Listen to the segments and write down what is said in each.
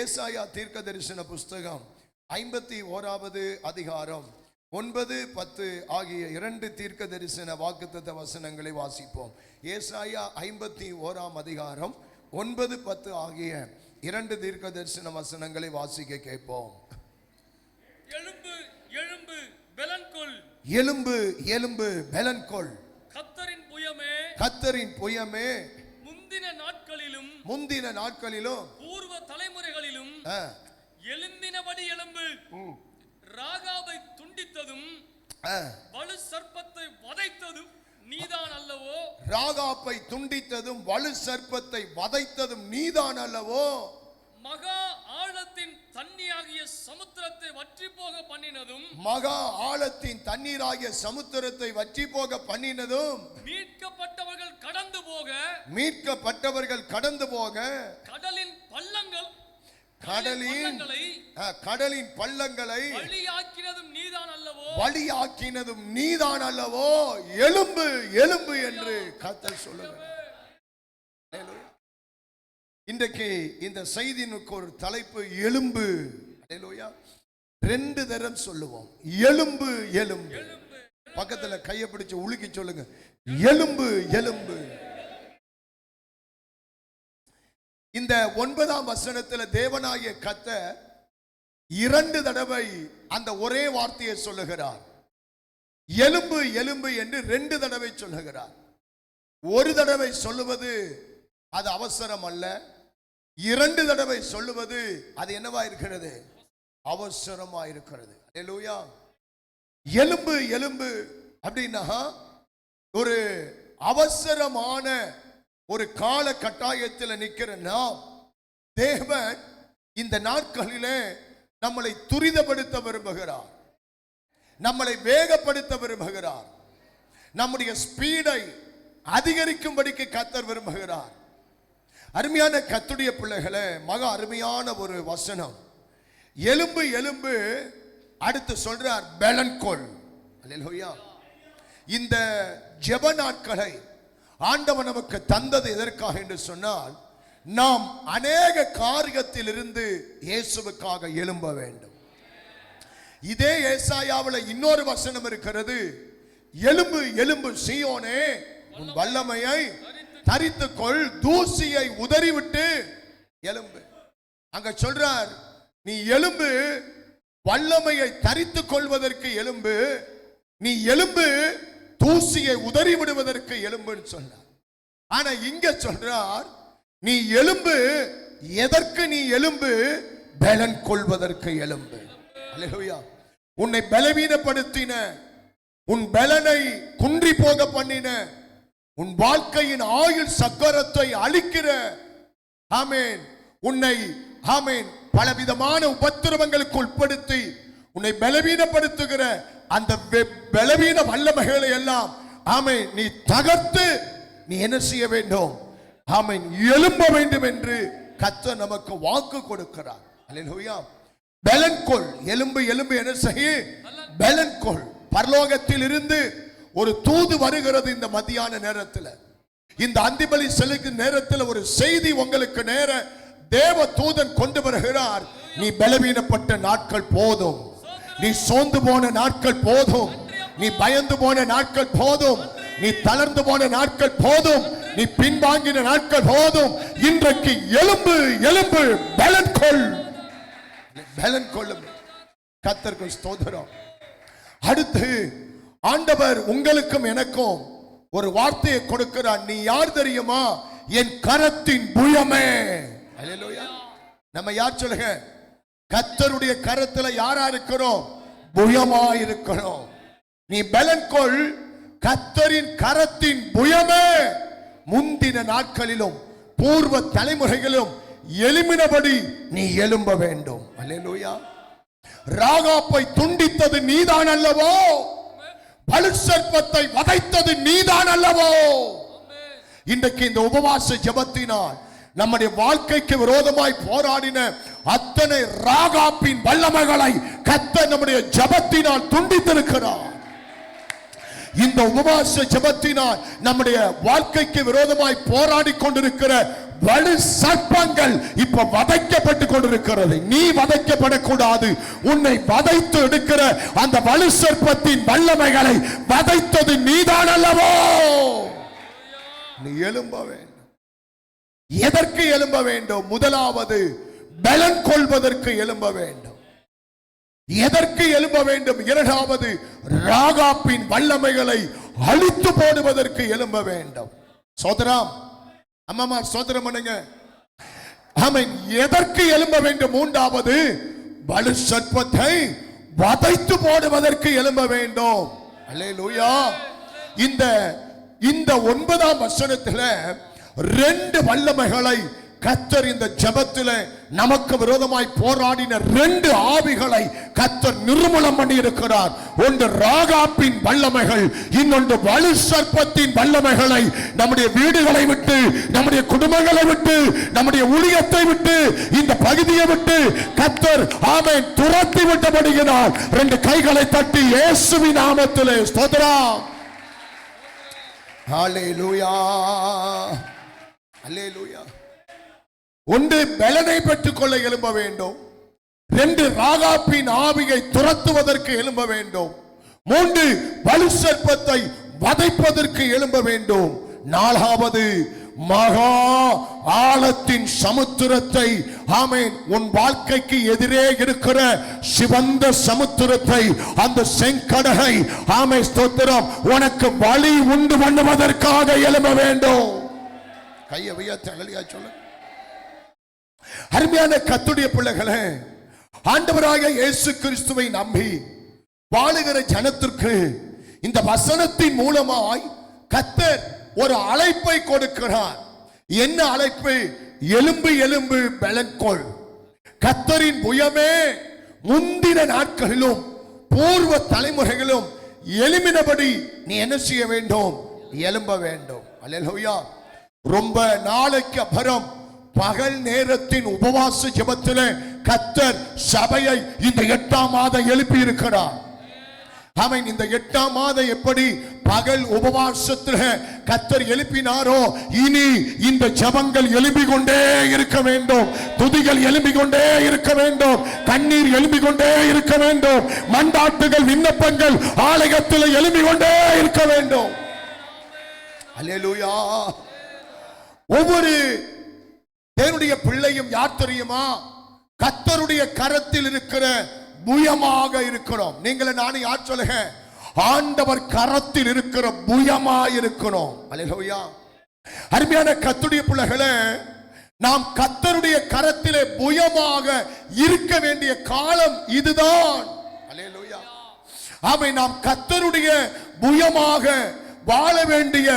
ஏசாயா தீர்க்கதரிசன புஸ்தகம் 51வது அதிகாரம் 9, 10 ஆகிய 2 தீர்க்கதரிசன வாக்குத்தத்த வசனங்களை வாசிப்போம். ஏசாயா 51ஆம் அதிகாரம் 9, 10 ஆகிய 2 தீர்க்கதரிசன வசனங்களை வாசிக்க கேட்போம். எழும்பு எழும்பு பெலன்கொள், எழும்பு எழும்பு பெலன்கொள், கர்த்தரின் புயமே கர்த்தரின் புயமே, முந்தின நாட்களிலும் பூர்வ தலைமுறைகளிலும் எழும்பினபடி எழும்பு. ராகாபை துண்டித்ததும் வலு சர்ப்பத்தை வதைத்ததும் நீதான் அல்லவோ? ராகாபை துண்டித்ததும் வலு சர்ப்பத்தை வதைத்ததும் நீதான் அல்லவோ? மகா ஆழத்தின் தண்ணீராகிய சமுத்திரத்தை வற்றி போக பண்ணினதும், மகா ஆழத்தின் தண்ணீராகிய சமுத்திரத்தை வற்றி போக பண்ணினதும், மீட்கப்பட்டவர்கள் கடந்து போக, மீட்கப்பட்டவர்கள் கடந்து போக, கடலின் பள்ளங்கள், கடலின் பள்ளங்களை வழியாக்கினதும் நீதான் அல்லவோ? வழியாக்கினதும் நீதான் அல்லவோ? எழும்பு எழும்பு என்று கர்த்தர் சொல்லுகிறார். இன்றைக்கு இந்த செய்திக்கு ஒரு தலைப்பு எழும்பு. அல்லேலூயா. 2 தரம் சொல்லுவோம், எலும்பு எலும்பு. பக்கத்துல கையை பிடிச்சு உலுக்கி சொல்லுங்க, எலும்பு எலும்பு. இந்த 9ஆம் வசனத்துல தேவனாகிய கர்த்தர் 2 தடவை அந்த ஒரே வார்த்தையை சொல்லுகிறார். எலும்பு எலும்பு என்று 2 தடவை சொல்லுகிறார். ஒரு தடவை சொல்லுவது அது அவசரம் அல்ல, 2 தடவை சொல்லுவது அது என்னவா இருக்கிறது? அவசரமா இருக்கிறது. அல்லேலூயா. எலும்பு எலும்பு அப்படின்னா ஒரு அவசரமான ஒரு கால கட்டாயத்தில் நிற்கிற நாம், தேவன் இந்த நாட்களிலே நம்மளை துரிதப்படுத்த விரும்புகிறார், நம்மளை வேகப்படுத்த விரும்புகிறார், நம்முடைய ஸ்பீடை அதிகரிக்கும்படிக்கு கர்த்தர் விரும்புகிறார். அருமையான கர்த்தருடைய பிள்ளைகளே, மகா அருமையான ஒரு வசனம். எலும்பு எலும்பு, அடுத்து சொல்றார் பெலன்கொள். அல்லேலூயா. இந்த ஜெப நாட்களை ஆண்டவர் நமக்கு தந்தது எதற்காக என்று சொன்னால், நாம் அநேக காரியத்தில் இருந்து இயேசுவுக்காக எழும்ப வேண்டும். இதே ஏசாயாவில் இன்னொரு வசனம் இருக்கிறது, எலும்பு எலும்பு சீயோனே, உன் வல்லமையை தரித்துக்கொள், தூசியை உதறிவிட்டு எலும்பு. அங்க சொல்றார், நீ எலும்பு, வல்லமையை தரித்துக் கொள்வதற்கு எலும்பு, நீ எலும்பு, தூசியை உதறி விடுவதற்கு எலும்புன்னு சொன்னார். ஆனா இங்க சொல்றார், நீ எலும்பு, எதற்கு நீ எலும்பு? பலன் கொள்வதற்கு எலும்பு. அல்லேலூயா. உன்னை பலவீனப்படுத்தின, உன் பலனை குன்றி போக பண்ணின, உன் வாழ்க்கையின் ஆயுள் சக்கரத்தை அழிக்கிற, ஆமென், உன்னை ஆமென் பலவிதமான உபத்திரவங்களுக்கு உட்படுத்தி உன்னை பலவீனப்படுத்துகிற அந்த பலவீன வல்லமைகளை எல்லாம் ஆமென் நீ தகர்த்து நீ என்ன செய்ய வேண்டும்? ஆமென், எழும்ப வேண்டும் என்று கர்த்தர் நமக்கு வாக்கு கொடுக்கிறார். அல்லேலூயா. பலன்கொள், எலும்பு எலும்பு என்ன செய்ய? பலன்கொள். பரலோகத்தில் இருந்து ஒரு தூது வருகிறது. இந்த மத்தியான நேரத்தில், இந்த அந்திபலி செலுத்தும் நேரத்தில் ஒரு செய்தி உங்களுக்கு நேர தேவ தூதன் கொண்டு வருகிறார். நீ பலவீனப்பட்ட நாட்கள் போதும், நீ சோர்ந்து போன நாட்கள் போதும், நீ பயந்து போன நாட்கள் போதும், நீ தளர்ந்து போன நாட்கள் போதும், நீ பின்வாங்கின நாட்கள் போதும். இன்றைக்கு எலும்பு எலும்பு, பலன் கொள், பலன் கொள்ளும். கர்த்தருக்கு ஸ்தோத்திரம். அடுத்து ஆண்டவர் உங்களுக்கும் எனக்கும் ஒரு வார்த்தையை கொடுக்கிறார். நீ யார் தெரியுமா? என் கரத்தின் புயமே. அல்லேலூயா. நம்ம யார் சொல்லுங்க? கர்த்தருடைய கரத்துல யாரா இருக்கிறோம்? புயமா இருக்கிறோம். நீ பலன்கொள், கர்த்தரின் கரத்தின் புயமே, முந்தின நாட்களிலும் பூர்வ தலைமுறைகளிலும் எழும்பினபடி நீ எழும்ப வேண்டும். அல்லேலூயா. ராகாப்பை துண்டித்தது நீதான் அல்லவோ? வலு சர்ப்பத்தை வதைத்தது நீதான் அல்லவோ? இன்றைக்கு இந்த உபவாச ஜெபத்தினால் நம்முடைய வாழ்க்கைக்கு விரோதமாய் போராடின அத்தனை ராகாப்பின் வல்லமைகளை கர்த்தர் நம்முடைய ஜெபத்தினால் துண்டித்திருக்கிறார். இந்த உபவாச ஜெபத்தினால் நம்முடைய வாழ்க்கைக்கு விரோதமாய் போராடி கொண்டிருக்கிற வலு சர்ப்பங்கள் இப்ப வதைக்கப்பட்டு கொண்டிருக்கிறது. நீ வதைக்கப்படக்கூடாது. உன்னை வதைத்து எடுக்கிற அந்த வலு சர்ப்பத்தின் வல்லமைகளை வதைத்தது நீதான் அல்லவோ. நீ எழும்ப வேண்டும். எதற்கு எழும்ப வேண்டும்? முதலாவது பலன் கொள்வதற்கு எழும்ப வேண்டும். எதற்கு எழும்ப வேண்டும்? இரண்டாவது ராகாப்பின் வல்லமைகளை அழித்து போடுவதற்கு எழும்ப வேண்டும். சோதரம் அம்மா சோதரம் பண்ணுங்க. ஆமென். எதற்கு எழும்ப வேண்டும்? மூன்றாவது வலு சர்ப்பத்தை வதைத்து போடுவதற்கு எழும்ப வேண்டும். அல்லேலூயா. இந்த 9ஆம் வசனத்துல 2 வல்லமைகளை கர்த்தர் இந்த ஜெபத்திலே நமக்கு விரோதமாய் போராடின 2 ஆவிகளை கர்த்தர் நிர்மூலம் பண்ணி இருக்கிறார். ஒன்று ராகாப்பின் வல்லமைகள், இன்னொன்று வலு சர்ப்பத்தின் வல்லமைகளை நம்முடைய வீடுகளை விட்டு, நம்முடைய குடும்பங்களை விட்டு, நம்முடைய ஊழியத்தை விட்டு, இந்த பகுதியை விட்டு கர்த்தர் ஆமென் துரத்தி விட்டபடியினால் 2 கைகளை தட்டி இயேசுவின் நாமத்திலே ஸ்தோத்திரம். ஹல்லேலூயா, ஹல்லேலூயா. ஒன்று பலனை பெற்றுக் கொள்ள எழும்ப வேண்டும். 2 ராகாப்பின் ஆவியை துரத்துவதற்கு எழும்ப வேண்டும். 3 வலு சர்ப்பத்தை வதைப்பதற்கு எழும்ப வேண்டும். 4வது மகா ஆழத்தின் சமுத்திரத்தை, ஆமென், உன் வாழ்க்கைக்கு எதிரே இருக்கிற சிவந்த சமுத்திரத்தை, அந்த செங்கடலை, ஆமென் ஸ்தோத்திரம், உனக்கு வழி உண்டு பண்ணுவதற்காக எழும்ப வேண்டும். கையை உயர்த்தி அகலியா சொல்லு. அருமையான கர்த்தருடைய பிள்ளைகளே, ஆண்டவராகிய இயேசு கிறிஸ்துவை நம்பி வாழுகிற ஜனத்திற்கு இந்த வசனத்தின் மூலமாய் கர்த்தர் ஒரு அழைப்பை கொடுக்கிறார். என்ன அழைப்பு? எலும்பு எலும்பு பலன் கொள். கர்த்தரின் புயமே முந்தின நாட்களிலும் பூர்வ தலைமுறைகளும் எழும்பினபடி நீ என்ன செய்ய வேண்டும்? எழும்ப வேண்டும். அல்லேலூயா. ரொம்ப நாளைக்கு அப்புறம் பகல் நேரத்தின் உபவாச ஜெபத்திலே கர்த்தர் சபையை இந்த 8ஆம் மாதம் எழுப்பி இருக்கிறார். ஆமென். இந்த 8ஆம் மாதம் எப்படி பகல் உபவாசத்தில் கர்த்தர் எழுப்பினாரோ, இனி இந்த ஜெபங்கள் எழும்பிக் கொண்டே இருக்க வேண்டும். துதிகள் எழும்பிக் கொண்டே இருக்க வேண்டும். கண்ணீர் எழும்பிக் கொண்டே இருக்க வேண்டும். மண்டாட்டுகள், விண்ணப்பங்கள் ஆலயத்தில் எழும்பிக் கொண்டே இருக்க வேண்டும். அல்லேலூயா. ஒவ்வொரு தேவனுடைய பிள்ளையும் யார் தெரியுமா? கர்த்தருடைய கரத்தில் இருக்கிற புயமாக இருக்கிறோம். நீங்களே நானும் யார் சொல்லுங்க? ஆண்டவர் கரத்தில் இருக்கிற புயமாக இருக்கிறோம். அல்லேலூயா. அருமையான கர்த்தருடைய பிள்ளைகளே, நாம் கர்த்தருடைய கரத்திலே புயமாக இருக்க வேண்டிய காலம் இதுதான். அல்லேலூயா. ஆமென். நாம் கர்த்தருடைய புயமாக வாழ வேண்டிய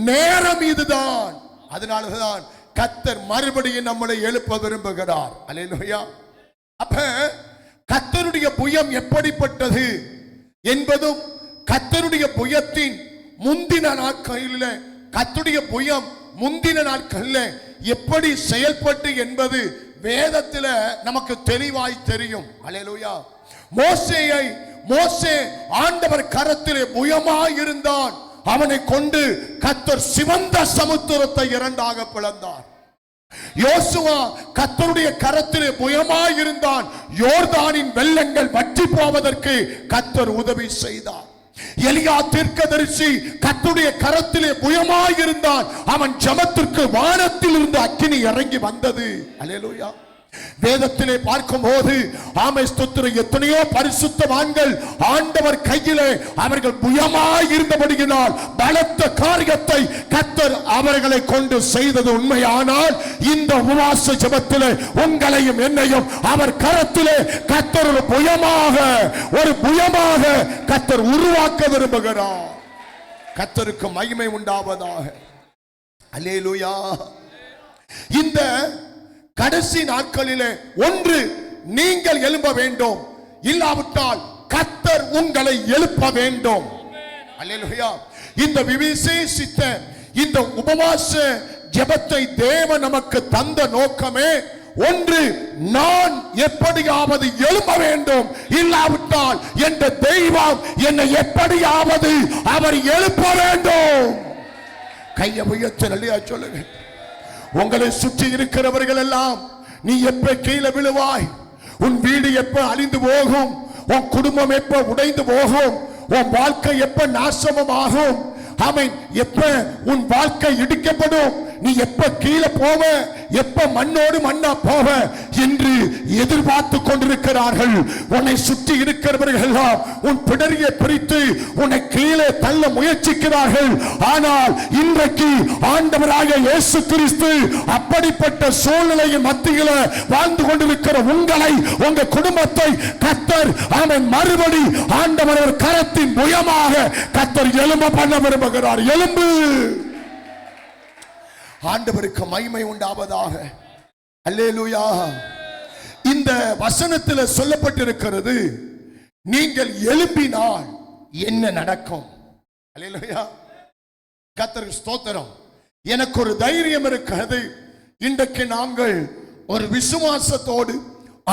நேரம் இதுதான். அதனாலதான் கர்த்தர் மறுபடியும் நம்மளை எழுப்ப விரும்புகிறார். அல்லேலூயா. அப்ப கர்த்தருடைய புயம் எப்படிப்பட்டது என்பதும், கர்த்தருடைய புயத்தின் முந்தின நாட்களில், கர்த்தருடைய புயம் முந்தின நாட்களில் எப்படி செயல்பட்டு என்பது வேதத்தில் நமக்கு தெளிவாய் தெரியும். அல்லேலூயா. மோசே ஆண்டவர் கரத்திலே புயமாய் இருந்தான். அவனை கொண்டு கர்த்தர் சிவந்த சமுத்திரத்தை 2ஆக பிளந்தார். யோசுவா கர்த்தருடைய கரத்திலே புயமாய் இருந்தான். யோர்தானின் வெள்ளங்கள் வற்றி போவதற்கு கர்த்தர் உதவி செய்தார். எலியா தீர்க்கதரிசி கர்த்தருடைய கரத்திலே புயமாய் இருந்தான். அவன் ஜெபத்திற்கு வானத்தில் இருந்து அக்கினி இறங்கி வந்தது. அல்லேலூயா. வேதத்திலே பார்க்கும்போது ஆமென் ஸ்தோத்திரம், எத்தனையோ பரிசுத்தவான்கள் ஆண்டவர் கையிலே அவர்கள் புயமாய் இருந்தபடியினால் பலத்த காரியத்தை கர்த்தர் அவர்களை கொண்டு செய்தது உண்மையானால், இந்த உபவாச ஜெபத்திலே உங்களையும் என்னையும் அவர் கரத்திலே கர்த்தர் ஒரு புயமாக கர்த்தர் உருவாக்க விரும்புகிறார். கர்த்தருக்கு மகிமை உண்டாவதாக. அல்லேலூயா. இந்த கடைசி நாட்களிலே ஒன்று நீங்கள் எழும்ப வேண்டும், இல்லாவிட்டால் கர்த்தர் உங்களை எழுப்ப வேண்டும். அல்லேலூயா. இந்த விசேஷித்த இந்த உபவாச ஜெபத்தை தேவன் நமக்கு தந்த நோக்கமே ஒன்று, நான் எப்படியாவது எழும்ப வேண்டும், இல்லாவிட்டால் என்ற தெய்வம் என்னை எப்படியாவது அவர் எழுப்ப வேண்டும். கையை உயர்த்தி சொல்லுங்க. உங்களை சுற்றி இருக்கிறவர்கள் எல்லாம் நீ எப்ப கீழே விழுவாய், உன் வீடு எப்ப அழிந்து போகும், உன் குடும்பம் எப்ப உடைந்து போகும், உன் வாழ்க்கை எப்ப நாசமாகும், ஆமென், எப்ப உன் வாழ்க்கை இடிக்கப்படும், நீ எப்ப கீழே போவ, எப்ப மண்ணோடு மண்ணா போவ என்று எதிர்பார்த்து கொண்டிருக்கிறார்கள். உன்னை சுற்றி இருக்கிறவர்கள் எல்லாம் உன் பிடரியை பிரித்து உன்னை கீழே தள்ள முயற்சிக்கிறார்கள். ஆனால் இன்றைக்கு ஆண்டவராக இயேசு கிறிஸ்து அப்படிப்பட்ட சூழ்நிலையின் மத்தியில் வாழ்ந்து கொண்டிருக்கிற உங்களை, உங்க குடும்பத்தை கர்த்தர் ஆமென் மறுபடி ஆண்டவர் கரத்தின் புயமாக கர்த்தர் எழும்ப பண்ண விரும்புகிறார். எழும்பு. ஆண்டவருக்கு மகிமை உண்டாவதாக. அல்லேலூயா. இந்த வசனத்தில் சொல்லப்பட்டிருக்கிறது, நீங்கள் எழும்பினால் என்ன நடக்கும். அல்லேலூயா. கர்த்தருக்கு ஸ்தோத்திரம். எனக்கு ஒரு தைரியம் இருக்கிறது. இன்றைக்கு நாங்கள் ஒரு விசுவாசத்தோடு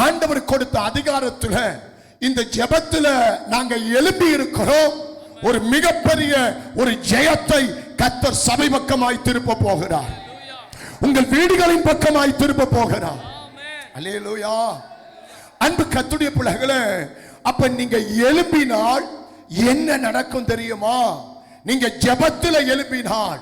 ஆண்டவர் கொடுத்த அதிகாரத்தில் இந்த ஜெபத்தில் நாங்கள் எழும்பி இருக்கிறோம். ஒரு மிகப்பெரிய ஒரு ஜெயத்தை கர்த்தர் சபை பக்கமாய் திருப்ப போகிறார். உங்கள் வீடுகளின் பக்கமாய் திருப்ப போகிறார். அல்லேலூயா. அன்பு கர்த்தருடைய பிள்ளைகளே, அப்ப நீங்க எழும்பினால் என்ன நடக்கும் தெரியுமா? நீங்க ஜெபத்தில் எழும்பினால்,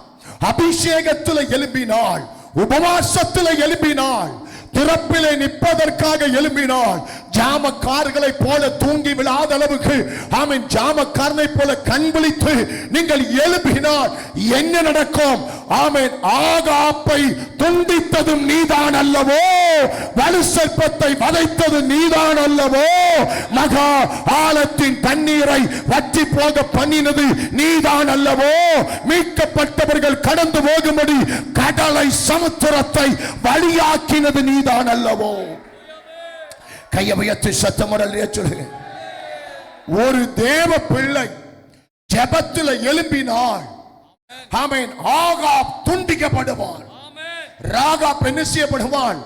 அபிஷேகத்தில் எழும்பினால், உபவாசத்தில் எழும்பினால், திறப்பிலே நிற்பதற்காக எழும்பினால், ஜாமக்காரர்களை போல தூங்கி விழாத அளவுக்கு ஆமென் ஜாமக்காரனை போல கண் விழித்து நீங்கள் எழுப்பினால் என்ன நடக்கும்? ஆமென், ஆகாப்பை துண்டித்ததும் நீதான் அல்லவோ, வலு சர்ப்பத்தை வதைத்தது நீதான் அல்லவோ, மகா ஆழத்தின் தண்ணீரை வற்றி போக பண்ணினது நீதான் அல்லவோ, மீட்கப்பட்டவர்கள் கடந்து போகும்படி கடலை சமுத்திரத்தை வழியாக்கினது நீதான் அல்லவோ. கையை உயர்த்தி சத்தமுடன் சொல்லுங்க. ஒரு தேவ பிள்ளை ஜெபத்தில் எழும்பினால் ஆமென் ஆகாப் துண்டிக்கப்படுவான். ராகாப் என்ன செய்யப்படுவான்?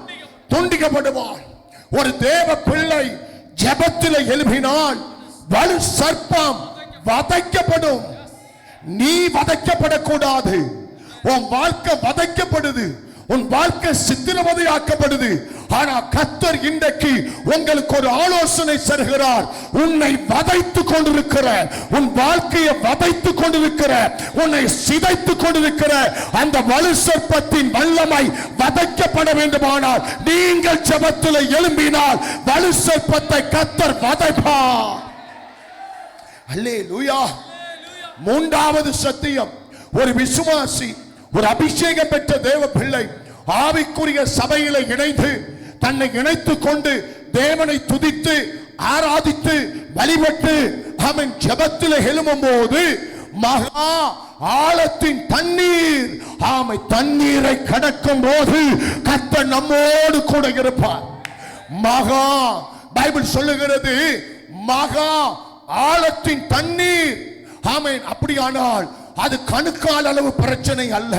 துண்டிக்கப்படுவான். ஒரு தேவ பிள்ளை ஜெபத்தில் எழும்பினால் வலு சர்ப்பம் வதைக்கப்படும். நீ வதைக்கப்படக்கூடாது. உன் வாழ்க்கை வதைக்கப்படுது, உன் வாழ்க்கை சித்திரவதையாக்கப்படுது. ஆனா கர்த்தர் இன்றைக்கு உங்களுக்கு ஒரு ஆலோசனை தருகிறார். உன்னை வதைத்துக் கொண்டிருக்கிற, உன் வாழ்க்கையை வதைத்துக் கொண்டிருக்கிற, உன்னை சிதைத்துக் கொண்டிருக்கிற அந்த வலு சர்ப்பத்தின் வல்லமை வதைக்கப்பட வேண்டுமானால் நீங்கள் ஜெபத்தில் எழும்பினால் வலு சர்ப்பத்தை கர்த்தர் வதைப்பார். அல்லேலூயா. மூன்றாவது சத்தியம், ஒரு விசுவாசி, ஒரு அபிஷேகம் பெற்ற தேவ பிள்ளை ஆவிக்குரிய சபையில இணைந்து தன்னை இணைத்துக் கொண்டு தேவனை துதித்து ஆராதித்து வழிபட்டு அவன் ஜெபத்தில் எழும்பும் போது மகா ஆழத்தின் தண்ணீர், ஆமை தண்ணீரை கடக்கும் போது கர்த்தர் நம்மோடு கூட இருப்பார். மகா பைபிள் சொல்லுகிறது மகா ஆழத்தின் தண்ணீர். ஆமென். அப்படியானால் அது கணுக்கால் அளவு பிரச்சனை அல்ல.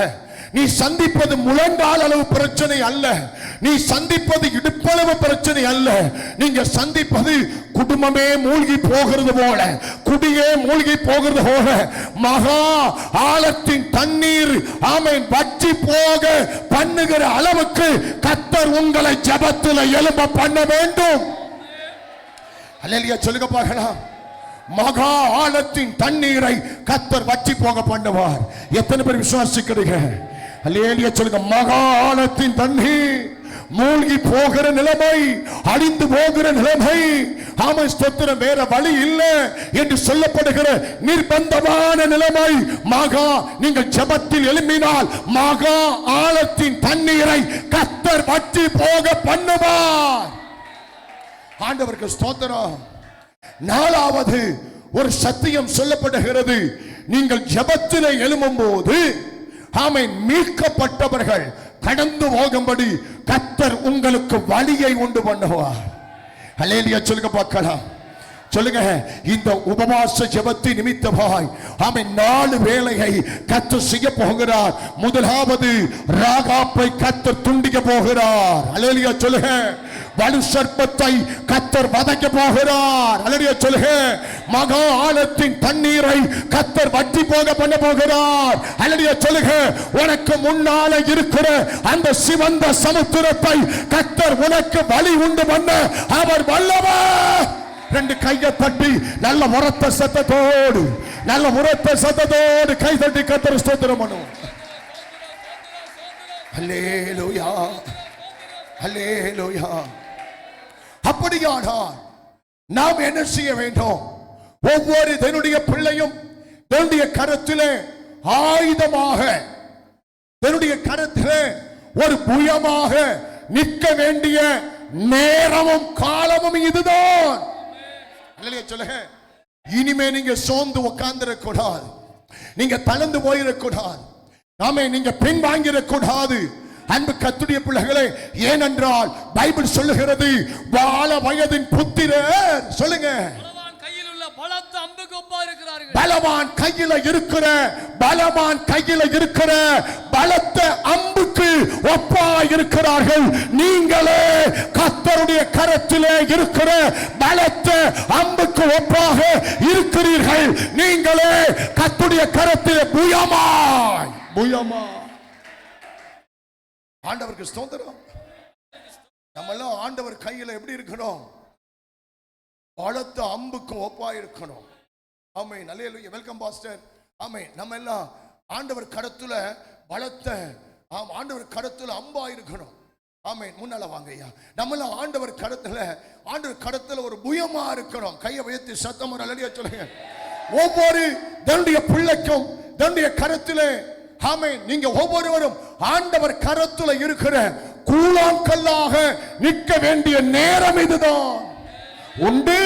நீ சந்திப்பது முழங்கால் அளவு பிரச்சனை அல்ல. நீ சந்திப்பது இடுப்பளவு பிரச்சனை அல்ல. நீங்க சந்திப்பது குடும்பமே மூழ்கி போகிறது போல, குடியே மூழ்கி போகிறது போல மகா ஆழத்தின் தண்ணீர் ஆமென் வற்றி போக பண்ணுகிற அளவுக்கு கர்த்தர் உங்களை ஜெபத்தில் எழும்ப பண்ண வேண்டும். அல்லேலூயா சொல்லுங்க பார்க்கலாம். மகா ஆழத்தின் தண்ணீரை கர்த்தர் வற்றி போக பண்ணுவார். எத்தனை பேர் விசுவாசிக்கிறீங்க? அல்லேலூயா சொல்லுங்க. மகா ஆழத்தின் தண்ணீர், மூழ்கி போகிற நிலைமை, அழிந்து போகிற நிலைமை, ஆமென் ஸ்தோத்திரம், வேற வழி இல்லை என்று சொல்லப்படுகிற நிர்பந்தமான நிலைமை மகா நீங்கள் ஜெபத்தில் எழும்பினால் மகா ஆழத்தின் தண்ணீரை கர்த்தர் வற்றி போக பண்ணுவார். ஆண்டவருக்கு ஸ்தோத்திரம். நாலாவது ஒரு சத்தியம் சொல்லப்படுகிறது. நீங்கள் ஜெபத்தில் எழும்பும் போது ஆமென் மீட்கப்பட்டவர்கள் கடந்து போகும்படி கர்த்தர் உங்களுக்கு வழியை உண்டு பண்ணுவார். அல்லேலூயா சொல்லுங்க பார்க்கலாம். சொல்லுங்க. இந்த உபவாச ஜெபத்தின் நிமித்தமாய் ஆமென் 4 வேளையை கர்த்தர் செய்ய போகிறார். முதலாவது ராகாப்பை கர்த்தர் துண்டிக்க போகிறார். அல்லேலூயா சொல்லுங்க. வலு சர்ப்பத்தை கர்த்தர் வதைக்க போகிறார். அல்லேலூயா சொல்லுங்க. மகா ஆழத்தின் தண்ணீரை கர்த்தர் வற்றி போக பண்ண போகிறார். அல்லேலூயா சொல்லுங்க. உனக்கு முன்னால இருக்கிற அந்த சிவந்த சமுத்திரத்தை கர்த்தர் உனக்கு வழி உண்டு பண்ண அவர் வல்லவர். ரெண்டு கையை தட்டி நல்ல உரத்த சத்தத்தோடு கை தட்டி கர்த்தர் ஸ்தோத்திரம் பண்ணுவோம். அல்லேலூயா அல்லேலூயா. அப்படியானால் நாம் என்ன செய்ய வேண்டும்? ஒவ்வொரு தன்னுடைய பிள்ளையும் தன்னுடைய கரத்திலே ஆயுதமாக, தன்னுடைய கரத்திலே ஒரு புயமாக நிற்க வேண்டிய நேரமும் காலமும் இதுதான். சொல்லுங்க. இனிமே நீங்க சோர்ந்து உட்கார்ந்திடக்கூடாது, நீங்க தளர்ந்து போயிடக்கூடாது, நாமே நீங்க பின் வாங்கிடக்கூடாது. அன்பு கர்த்தருடைய பிள்ளைகளே, ஏனென்றால் பைபிள் சொல்லுகிறது, வால வயதின் புத்திரர் சொல்லுங்க, பலவான் கையில இருக்கிற பலத்த அம்புக்கு ஒப்பா இருக்கிறார்கள். நீங்களே கர்த்தருடைய கரத்திலே இருக்கிற பலத்த அம்புக்கு ஒப்பாக இருக்கிறீர்கள். நீங்களே கர்த்தருடைய கரத்திலே புயமாய் ஆண்டவருக்கு ஸ்தோத்திரம். நம்ம எல்லாம் ஆண்டவர் கையில எப்படி இருக்கணும்? பலத்த அம்புக்கு ஒப்பா இருக்கணும். Amen. Hallelujah. Welcome pastor. Amen. நம்ம எல்லாம் ஆண்டவர் கரத்துல பலத்த ஆண்டவர் கரத்துல அம்பா இருக்கணும். ஆமென். முன்னால வாங்க ஐயா. நம்ம எல்லாம் ஆண்டவர் கரத்துல ஒரு புயமா இருக்கணும். கையை உயர்த்தி சத்தமா அல்லேலூயா சொல்லுங்க. ஒவ்வொரு தன்னுடைய பிள்ளைக்கும் தன்னுடைய கரத்திலே, ஆமென், நீங்க ஒவ்வொருவரும் ஆண்டவர் கரத்துல இருக்கிற கூழாங்கல்லாக நிற்க வேண்டிய நேரம் இதுதான். ஒன்று,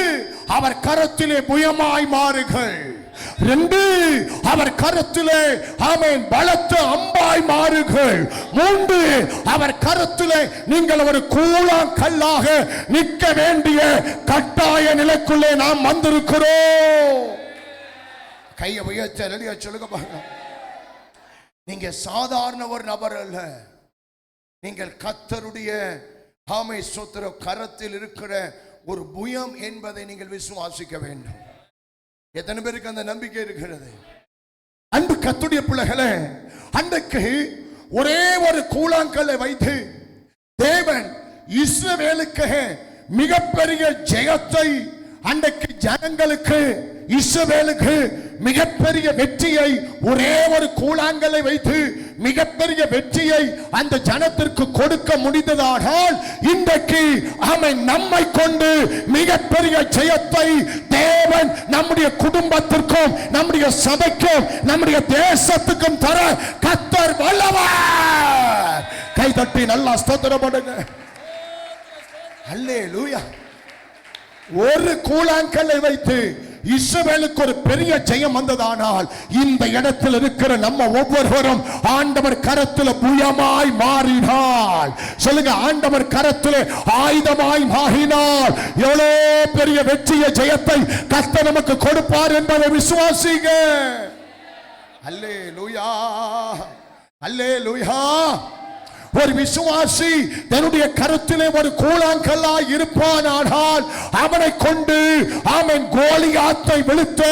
அவர் கரத்திலே புயமாய் மாறுகள். ரெண்டு, அவர் கரத்திலே ஆமென் பலத்த அம்பாய் மாறுகள். மூன்று, அவர் கரத்திலே நீங்கள் ஒரு கூழாங்கல்லாக நிற்க வேண்டிய கட்டாய நிலைக்குள்ளே நாம் வந்திருக்கிறோம். கையை உயர்த்த ரெடியா சொல்லுங்க பாருங்க. நீங்க சாதாரண ஒரு நபர் அல்ல. நீங்கள் கர்த்தருடைய ஆமை ஸ்தோத்திர கரத்தில் இருக்கிற ஒரு புயம் என்பதை நீங்கள் விசுவாசிக்க வேண்டும். எத்தனை பேருக்கு அந்த நம்பிக்கை இருக்கிறது? அன்பு கர்த்தருடைய பிள்ளைகளே, அன்றைக்கு ஒரே ஒரு கூழாங்கல்லை வைத்து தேவன் இஸ்ரவேலுக்கு மிகப்பெரிய ஜெயத்தை, அன்றைக்கு ஜனங்களுக்கு இஸ்ரவேலுக்கு மிகப்பெரிய வெற்றியை, ஒரே ஒரு கூழாங்கல்லை வைத்து மிகப்பெரிய வெற்றியை அந்த ஜனத்திற்கு கொடுக்க முடிந்ததானால், இன்றைக்கு அவன் நம்மை கொண்டு மிகப்பெரிய ஜெயத்தை தேவன் நம்முடைய குடும்பத்திற்கும் நம்முடைய சபைக்கும் நம்முடைய தேசத்துக்கும் தர கர்த்தர் வல்லவர். கை தட்டி நல்லா ஸ்தோத்திரம் பண்ணுங்க. அல்லேலூயா. ஒரு கூழாங்கல்லை வைத்து இஸ்ரவேலுக்கு ஒரு பெரிய ஜெயம் வந்ததானால், இந்த இடத்தில் இருக்கிற நம்ம ஒவ்வொருவரும் ஆண்டவர் கரத்தில் புயமாய் மாறினால், சொல்லுங்க, ஆண்டவர் கரத்தில் ஆயுதமாய் மாறினால் எவ்வளவு பெரிய வெற்றிய ஜெயத்தை கர்த்தர் நமக்கு கொடுப்பார் என்பதை விசுவாசிங்க. அல்லேலூயா அல்லேலூயா. ஒரு விசுவாசி தன்னுடைய கருத்திலே ஒரு கூழாங்கல்லாய் இருப்பானால், அவனை கொண்டு அவன் கோலியாத்தை வீழ்த்த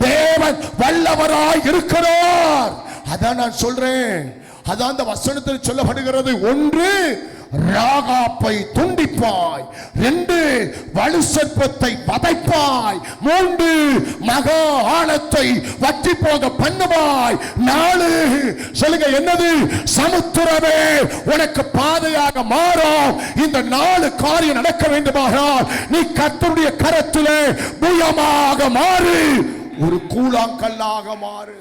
தேவன் வல்லவராய் இருக்கிறார். அதான் நான் சொல்றேன். அதான் அந்த வசனத்தில் சொல்லப்படுகிறது. ஒன்று, ராகாப்பை துண்டிப்பாய். ரெண்டு, வலு சர்ப்பத்தை வதைப்பாய். மூன்று, மகா ஆழத்தை வற்றி போக பண்ணுவாய். நாலு, சொல்லுங்க, என்னது? சமுத்திரமே உனக்கு பாதையாக மாறும். இந்த 4 காரியம் நடக்க வேண்டுமானால் நீ கர்த்தருடைய கரத்திலே புயமாக மாறு, ஒரு கூழாங்கல்லாக மாறு.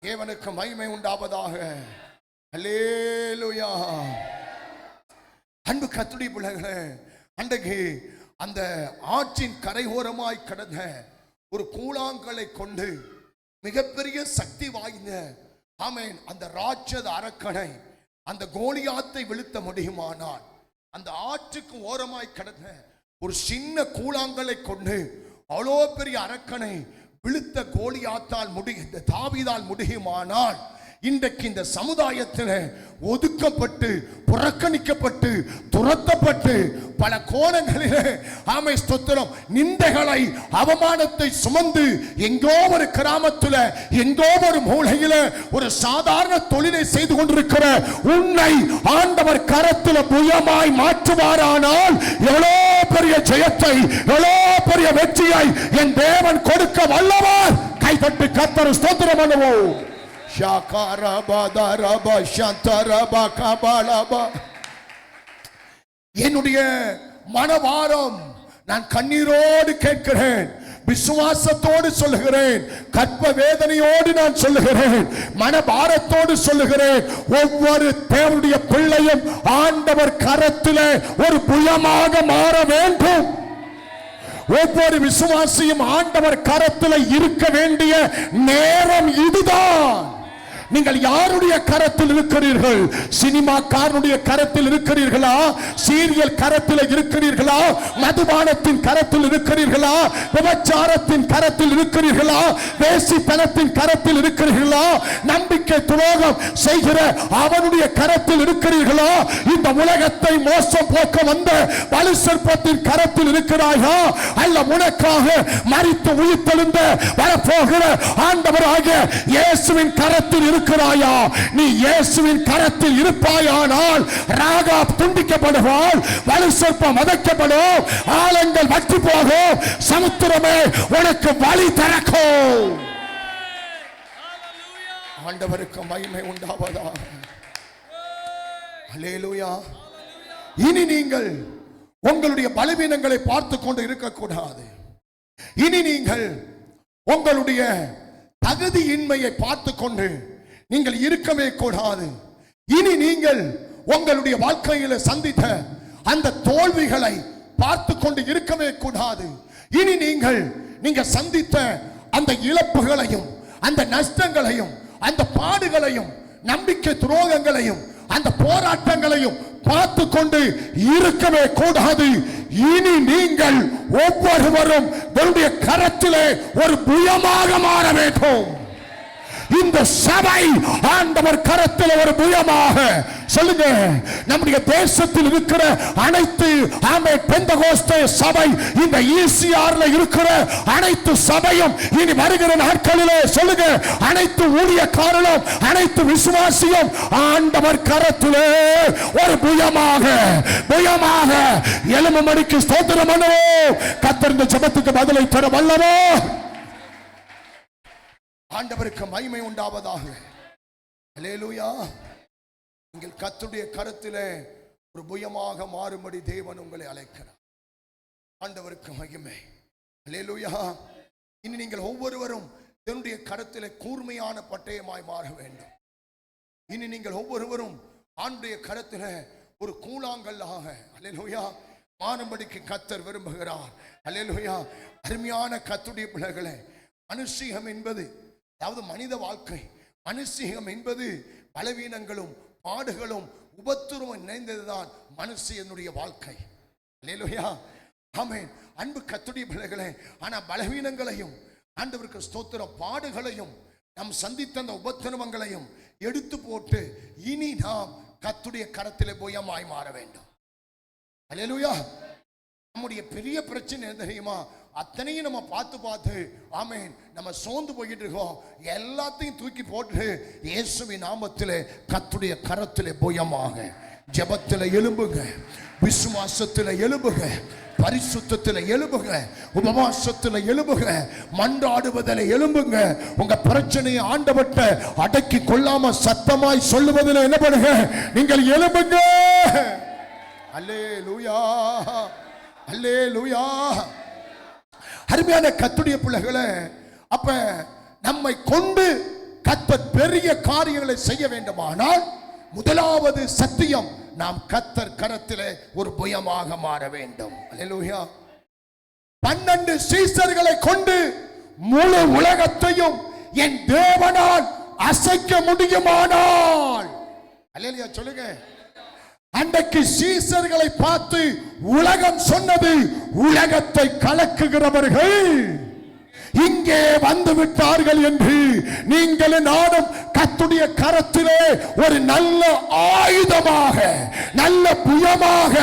தேவனுக்கு மகிமை உண்டாவதாக. அல்லேலூயா. அன்பு கர்த்தருடைய பிள்ளைகளே, அன்றைக்கு அந்த ஆற்றின் கரையோரமாய் கடந்த ஒரு கூழாங்கல்லை கொண்டு மிகப்பெரிய சக்தி வாய்ந்த ஆமென் அந்த ராட்சத அரக்கனை, அந்த கோலியாத்தை வீழ்த்த முடியுமானால், அந்த ஆற்றுக்கு ஓரமாய் கடந்த ஒரு சின்ன கூழாங்கல்லை கொண்டு அவ்வளோ பெரிய அரக்கனை வீழ்த்த கோலியாத்தால் தாவீதால் முடியுமானால், இன்றைக்கு இந்த சமுதாயத்தில் ஒதுக்கப்பட்டு புறக்கணிக்கப்பட்டு துரத்தப்பட்டு பல கோணங்களிலே ஆமை ஸ்தோத்திரம் நிந்தைகளை அவமானத்தை சுமந்து எங்கோ ஒரு கிராமத்தில் எங்கோ ஒரு மூலையில ஒரு சாதாரண தொழிலை செய்து கொண்டிருக்கிற உன்னை ஆண்டவர் கரத்தில் புயமாய் மாற்றுவாரானால் எவ்வளோ பெரிய ஜெயத்தை எவ்வளோ பெரிய வெற்றியை என் தேவன் கொடுக்க வல்லவர். கைதட்டு கர்த்தர் ஸ்தோத்திரம் பண்ணுவோம். என்னுடைய மனவாரம் நான் கண்ணீரோடு கேட்கிறேன், விசுவாசத்தோடு சொல்லுகிறேன், கற்ப வேதனையோடு நான் சொல்லுகிறேன், மனபாரத்தோடு சொல்லுகிறேன். ஒவ்வொரு தேவனுடைய பிள்ளையும் ஆண்டவர் கரத்திலே ஒரு புயமாக மாற வேண்டும். ஒவ்வொரு விசுவாசியும் ஆண்டவர் கரத்தில் இருக்க வேண்டிய நேரம் இதுதான். நீங்கள் யாருடைய கரத்தில் இருக்கிறீர்கள்? சினிமாக்காரனுடைய கரத்தில் இருக்கிறீர்களா? சீரியல் கரத்தில் இருக்கிறீர்களா? மதுபானத்தின் கரத்தில் இருக்கிறீர்களா? விபச்சாரத்தின் கரத்தில் இருக்கிறீர்களா? வேசித்தனத்தின் கரத்தில் இருக்கிறீர்களா? நம்பிக்கை துரோகம் செய்கிற அவனுடைய கரத்தில் இருக்கிறீர்களா? இந்த உலகத்தை மோசம் போக்க வந்த வலு சர்ப்பத்தின் கரத்தில் இருக்கிறாயா? அல்ல உனக்காக மரித்து உயிர்த்தெழுந்த வரப்போகிற ஆண்டவராகிய இயேசுவின் கரத்தில் இருக்கிறாயா? நீ இயேசுவின் கரத்தில் இருப்பாயானால் ராகாப் துண்டிக்கப்படுவாள், வலு சர்ப்பம் வதைக்கப்படும், ஆழங்கள் வற்றி போகும், சமுத்திரமே உனக்கு வழி திறக்கும். ஆண்டவருக்கு மகிமை உண்டாவதாக. அல்லேலூயா. இனி நீங்கள் உங்களுடைய பலவீனங்களை பார்த்து கொண்டு இருக்கக்கூடாது. இனி நீங்கள் உங்களுடைய தகுதியின்மையை பார்த்து கொண்டு நீங்கள் இருக்கவே கூடாது. இனி நீங்கள் உங்களுடைய வாழ்க்கையில் சந்தித்த அந்த தோல்விகளை பார்த்து கொண்டு இருக்கவே கூடாது. இனி நீங்க சந்தித்த அந்த இழப்புகளையும் அந்த நஷ்டங்களையும் அந்த பாடுகளையும் நம்பிக்கை துரோகங்களையும் அந்த போராட்டங்களையும் பார்த்து கொண்டு இருக்கவே கூடாது. இனி நீங்கள் ஒவ்வொருவரும் உங்களுடைய கரத்திலே ஒரு புயமாக மாற வேண்டும். இந்த சபை ஆண்டவர் கரத்தில் ஒரு புயமாக சொல்லுங்க. நம்முடைய தேசத்தில் இருக்கிற அனைத்து பெந்தகோஸ்தே சபை, இந்த ஈசிஆர்ல இருக்கிற அனைத்து சபையும் இனி வருகிற நாட்களிலே சொல்லுங்க, அனைத்து ஊழியக்காரரும் அனைத்து விசுவாசியும் ஆண்டவர் கரத்திலே ஒரு புயமாக புயமாக எழும்பும்படிக்கு ஸ்தோத்திரம் பண்ணுவோம். கர்த்தர் இந்த ஜெபத்துக்கு பதிலை தர வல்லவர். ஆண்டவருக்கு மகிமை உண்டாவதாக. அல்லேலூயா. நீங்கள் கர்த்தருடைய கரத்திலே ஒரு புயமாக மாறும்படி தேவன் உங்களை அழைக்கிறார். ஆண்டவருக்கு மகிமை. அல்லேலூயா. இனி நீங்கள் ஒவ்வொருவரும் தேவனுடைய கரத்திலே கூர்மையான பட்டயமாய் மாற வேண்டும். இனி நீங்கள் ஒவ்வொருவரும் ஆண்டுடைய கரத்திலே ஒரு கூழாங்கல்லாக அல்லேலூயா மாறும்படிக்கு கர்த்தர் விரும்புகிறார். அல்லேலூயா. அருமையான கர்த்தருடைய பிள்ளைகளே, மனுஷீகம் என்பது, அதாவது மனித வாழ்க்கை, மனுஷீகம் என்பது பலவீனங்களும் பாடுகளும் உபத்திரமும் நிறைந்ததுதான் மனுஷனுடைய வாழ்க்கை. அல்லேலூயா. ஆமென். அன்பு கர்த்தருடைய பிள்ளைகளே, ஆனா பலவீனங்களையும் ஆண்டவருக்கு ஸ்தோத்திரம் பாடுகளையும் நாம் சந்தித்த அந்த உபத்திரவங்களையும் எடுத்து போட்டு இனி நாம் கர்த்தருடைய கரத்திலே புயமாய் மாற வேண்டும். அல்லேலூயா. நம்முடைய பெரிய பிரச்சனை என்ன தெரியுமா? அத்தனையும் நம்ம பார்த்து ஆமென் நம்ம சோர்ந்து போய்கிட்டு இருக்கோம். எல்லாத்தையும் தூக்கி போட்டு இயேசுவின் நாமத்திலே கர்த்தருடைய கரத்திலே புயமாக ஜெபத்தில் எழும்புங்க, விசுவாசத்தில் எழும்புங்க, பரிசுத்தத்தில் எழும்புங்க, உபவாசத்தில் எழும்புங்க, மன்றாடுவதில் எழும்புங்க. உங்க பிரச்சனையை ஆண்டவர்ட்ட அடக்கி கொள்ளாம சத்தமாய் சொல்லுவதில் என்ன பண்ணுங்க? நீங்கள் எழும்புங்க. அல்லேலூயா. அல்லேலூயா. அருமையான கர்த்தருடைய பிள்ளைகளே, அப்ப நம்மை கொண்டு கர்த்தர் பெரிய காரியங்களை செய்ய வேண்டுமானால் முதலாவது சத்தியம், நாம் கர்த்தர் கரத்திலே ஒரு புயமாக மாற வேண்டும். அல்லேலூயா. 12 சீஷர்களை கொண்டு முழு உலகத்தையும் என் தேவனால் அசைக்க முடியுமானால், அல்லேலூயா சொல்லுங்க. அன்றைக்கு சீஷர்களை பார்த்து உலகம் சொன்னது, உலகத்தை கலக்குகிறவர்கள் இங்கே வந்து விட்டார்கள் என்று. நீங்கள் நானும் கர்த்தருடைய கரத்திலே ஒரு நல்ல ஆயுதமாக நல்ல புயமாக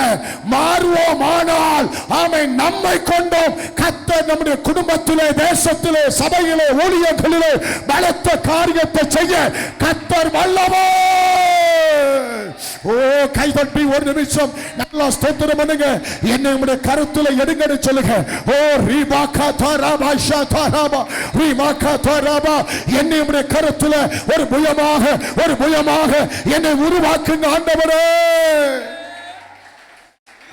மாறுவோமானால் ஆமென், நம்மை கொண்டும் கர்த்தர் நம்முடைய குடும்பத்திலே, தேசத்திலே, சபையிலே, ஊழியர்களிலே பலத்த காரியத்தை செய்ய கர்த்தர் வல்லவர். ஓ, கைதட்டி ஒரு நிமிஷம் நல்லா ஸ்தோத்திரம் பண்ணுங்க. என்னை உம்முடைய கருத்துல எடுங்கன்னு சொல்லுங்க. ஓ ரீபாகா தாராபா ஷாதாராபா ரீமாகா தாராபா, என்னை உம்முடைய கருத்துல ஒரு புயமாக என்னை உருவாக்குங்க ஆண்டவரே.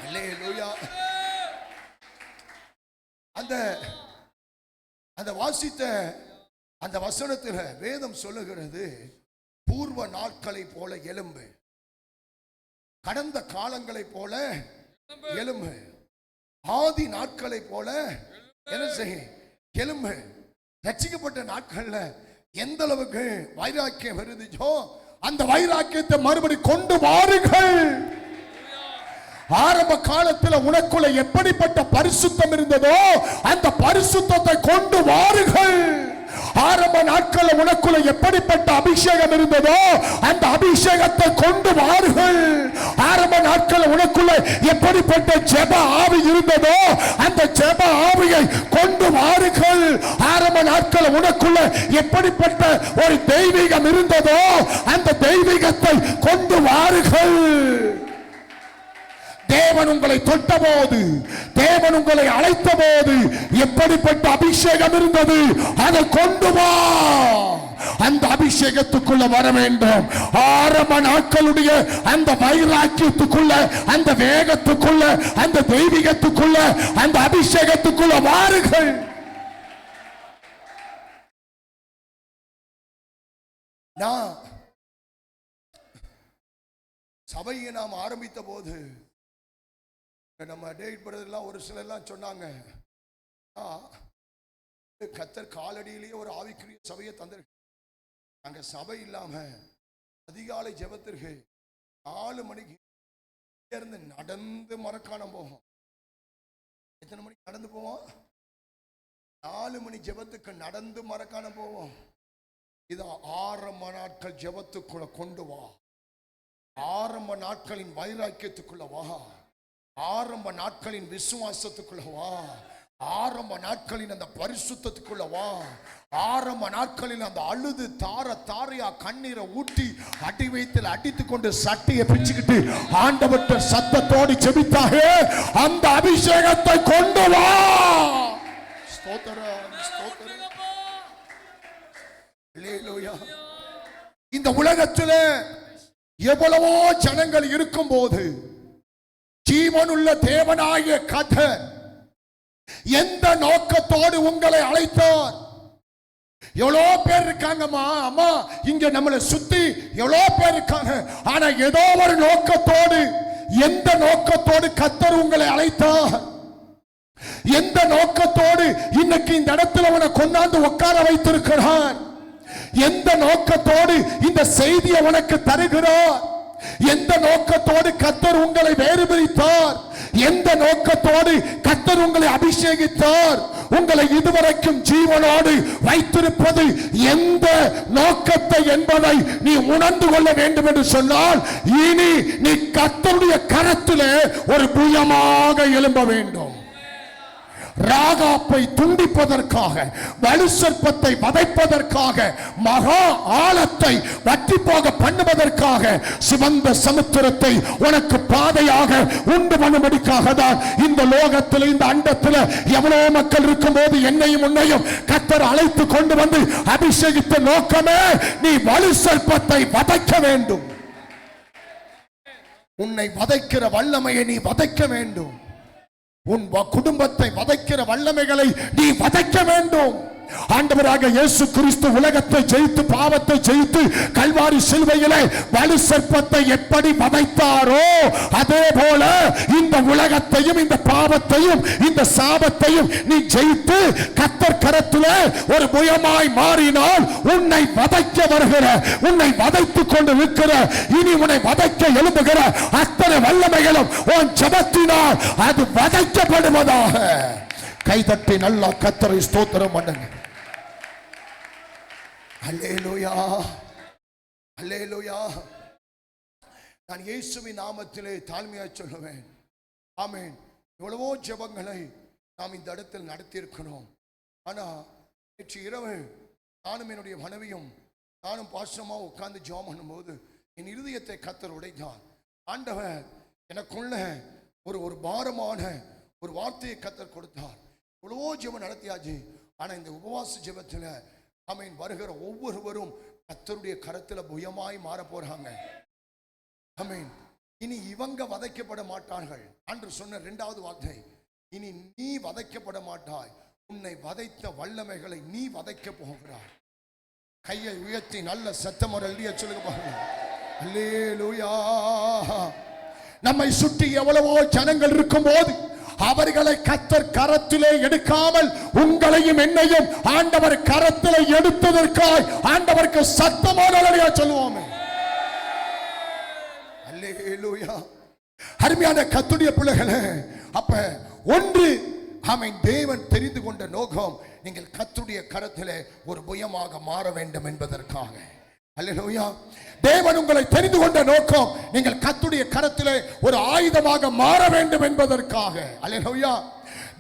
அல்லேலூயா. அந்த வாசித்த அந்த வசனத்துல வேதம் சொல்லுகிறது, பூர்வ நாட்களை போல எலும்பு, கடந்த காலங்களை போல எலும்பு, ஆதி நாட்களை போல என்ன செய்ய எலும்பு. ரட்சிக்கப்பட்ட நாட்கள்ல எந்த அளவுக்கு வைராக்கியம் இருந்துச்சோ அந்த வைராக்கியத்தை மறுபடி கொண்டு வாருங்கள். ஆரம்ப காலத்தில் உனக்குள்ள எப்படிப்பட்ட பரிசுத்தம் இருந்ததோ அந்த பரிசுத்தத்தை கொண்டு வாருங்கள். ஆரம்ப நாட்களில் உனக்குள்ள எப்படிப்பட்ட அபிஷேகம் இருந்ததோ அந்த அபிஷேகத்தை கொண்டு வாருங்கள். ஆரம்ப நாட்களில் உனக்குள்ள எப்படிப்பட்ட ஜெப ஆவி இருந்ததோ அந்த ஜெப ஆவியை கொண்டு வாருங்கள். ஆரம்ப நாட்களில் உனக்குள்ள எப்படிப்பட்ட ஒரு தெய்வீகம் இருந்ததோ அந்த தெய்வீகத்தை கொண்டு வாருங்கள். தேவன் உங்களை தொட்ட போது, தேவன் உங்களை அழைத்த போது எப்படிப்பட்ட அபிஷேகம் இருந்தது அதை கொண்டு வா. அந்த அபிஷேகத்துக்குள்ள வர வேண்டும். ஆரம்ப நாட்களுடைய அந்த வைராக்கியத்துக்குள்ள, அந்த வேகத்துக்குள்ள, அந்த தெய்வீகத்துக்குள்ள, அந்த அபிஷேகத்துக்குள்ள வாருங்கள். நான் சபையை நாம் ஆரம்பித்த போது நம்ம டேவிட் பிரதர்லாம் ஒரு சிலர்லாம் சொன்னாங்க, கர்த்தர் காலடியிலேயே ஒரு ஆவிக்குரிய சபையை தந்திருக்கு. அங்கே சபை இல்லாம அதிகாலை ஜெபத்திற்கு 4 மணிக்கு இருந்து நடந்து மரக்காணம் போகும். எத்தனை மணிக்கு நடந்து போவோம்? 4 மணி ஜெபத்துக்கு நடந்து மரக்காணம் போவோம். இது ஆரம்ப நாட்கள் ஜெபத்துக்குள்ள கொண்டு வா. ஆரம்ப நாட்களின் வைராக்கியத்துக்குள்ள வா. ஆரம்ப நாட்களின் விசுவாசத்துக்குள்ள வா. ஆரம்ப நாட்களின் அந்த பரிசுத்தத்துக்குள்ள வா. ஆரம்ப நாட்களில் அந்த அழுது தாரையா கண்ணீரை ஊட்டி அடி வயிற்றில் அடித்து கொண்டு சட்டையை பிச்சுக்கிட்டு ஆண்டவற்ற சத்தத்தோடு ஜெபித்தாயே அந்த அபிஷேகத்தை கொண்டு வா. ஸ்தோத்திரம், ஸ்தோத்திரம். அல்லேலூயா. இந்த உலகத்தில் எவ்வளவோ ஜனங்கள் இருக்கும் போது ஜீவனுள்ள தேவனாகிய கர்த்தர் எந்த நோக்கத்தோடு உங்களை அழைத்தார்? எவ்வளோ பேர் இருக்காங்கம்மா, அம்மா இங்க நம்மளை சுத்தி எவ்வளோ பேர் இருக்காங்க. ஆனா ஏதோ ஒரு நோக்கத்தோடு, எந்த நோக்கத்தோடு கர்த்தர் உங்களை அழைத்தார்? எந்த நோக்கத்தோடு இன்னைக்கு இந்த இடத்துல உன்னை கொண்டாந்து உட்கார வைத்திருக்கிறார்? எந்த நோக்கத்தோடு இந்த செய்தியை உனக்கு தருகிறார்? எந்த நோக்கத்தோடு கர்த்தர் உங்களை வேறு பிரித்தார்? எந்த நோக்கத்தோடு கர்த்தர் உங்களை அபிஷேகித்தார்? உங்களை இதுவரைக்கும் ஜீவனோடு வைத்திருப்பது எந்த நோக்கத்தை என்பதை நீ உணர்ந்து கொள்ள வேண்டும் என்று சொன்னால், இனி நீ கர்த்தருடைய கரத்திலே ஒரு புயமாக எழும்ப வேண்டும். ராகாப்பை துண்டிப்பதற்காக, வலு சர்ப்பத்தை வதைப்பதற்காக, மகா ஆழத்தை வற்றி போக பண்ணுவதற்காக, சிவந்த சமுத்திரத்தை உனக்கு பாதையாக உண்டு பண்ணும்படிக்காக தான் இந்த லோகத்தில், இந்த அண்டத்தில் எவ்வளவு மக்கள் இருக்கும் போது என்னையும் உன்னையும் கர்த்தர் அழைத்து கொண்டு வந்து அபிஷேகித்த நோக்கமே நீ வலு சர்ப்பத்தை வதைக்க வேண்டும். உன்னை வதைக்கிற வல்லமையை நீ வதைக்க வேண்டும். உன் குடும்பத்தை வதைக்கிற வல்லமைகளை நீ வதைக்க வேண்டும். ஆண்டவராக இயேசு கிறிஸ்து உலகத்தை ஜெயித்து, பாவத்தை ஜெயித்து, கல்வாரி சிலுவையிலே வலு சர்ப்பத்தை எப்படி வதைத்தாரோ அதே போல இந்த உலகத்தையும், இந்த பாவத்தையும், இந்த சாபத்தையும் நீ ஜெயித்து கர்த்தர் கரத்திலே ஒரு புயமாய் மாறினால், உன்னை வதைக்க வருகிற, உன்னை வதைத்துக் கொண்டு இருக்கிற, இனி உன்னை வதைக்க எழும்புகிற அத்தனை வல்லமைகளும் உன் ஜெபத்தினால் அது வதைக்கப்படுவதாக. கைதட்டி நல்லா கர்த்தரை ஸ்தோத்திரம் பண்ணுங்க. அல்லேலூயா. அல்லேலூயா. நான் இயேசுவின் நாமத்திலே தாழ்மையாய் சொல்லுவேன். ஆமென். எவ்வளவோ ஜெபங்களை நாம் இந்த இடத்தில் நடத்தியிருக்கிறோம். ஆனா நேற்று இரவு நானும் என்னுடைய மனைவியும் நானும் பாசமா உட்கார்ந்து ஜெபம் பண்ணும்போது என் இருதயத்தை கர்த்தர் உடைத்தார். ஆண்டவர் எனக்குள்ள ஒரு பாரமான ஒரு வார்த்தையை கர்த்தர் கொடுத்தார். எவ்வளவோ ஜெபம் நடத்தியாச்சு. ஆனா இந்த உபவாச ஜெபத்துல ஆமென் வருகிற ஒவ்வொருவரும் கர்த்தருடைய கரத்துல புயமாய் மாற போறாங்க. ஆமென். இனி இவங்க வதைக்கப்பட மாட்டார்கள். ஆண்டவர் சொன்ன இரண்டாவது வார்த்தை, இனி நீ வதைக்கப்பட மாட்டாய், உன்னை வதைத்த வல்லமைகளை நீ வதைக்க போகிறாய். கையை உயர்த்தி நல்ல சத்தமுறைய சொல்லுங்க பாருங்க. அல்லேலூயா. நம்மை சுற்றி எவ்வளவோ ஜனங்கள் இருக்கும் போது அவர்களை கர்த்தர் கரத்திலே எடுக்காமல் உங்களையும் என்னையும் ஆண்டவர் கரத்திலே எடுத்ததற்காய் ஆண்டவருக்கு சத்தமாக சொல்லுவோமே. அல்லேலூயா. அருமையான கர்த்தருடைய பிள்ளைகளே, அப்ப ஒன்று ஆமென், தேவன் தெரிந்து கொண்ட நோக்கம் நீங்கள் கர்த்தருடைய கரத்திலே ஒரு புயமாக மாற வேண்டும் என்பதற்காக. அல்லேலூயா. தேவன் உங்களை தெரிந்து கொண்ட நோக்கம் நீங்கள் கர்த்தருடைய கரத்திலே ஒரு ஆயுதமாக மாற வேண்டும் என்பதற்காக. அல்லேலூயா.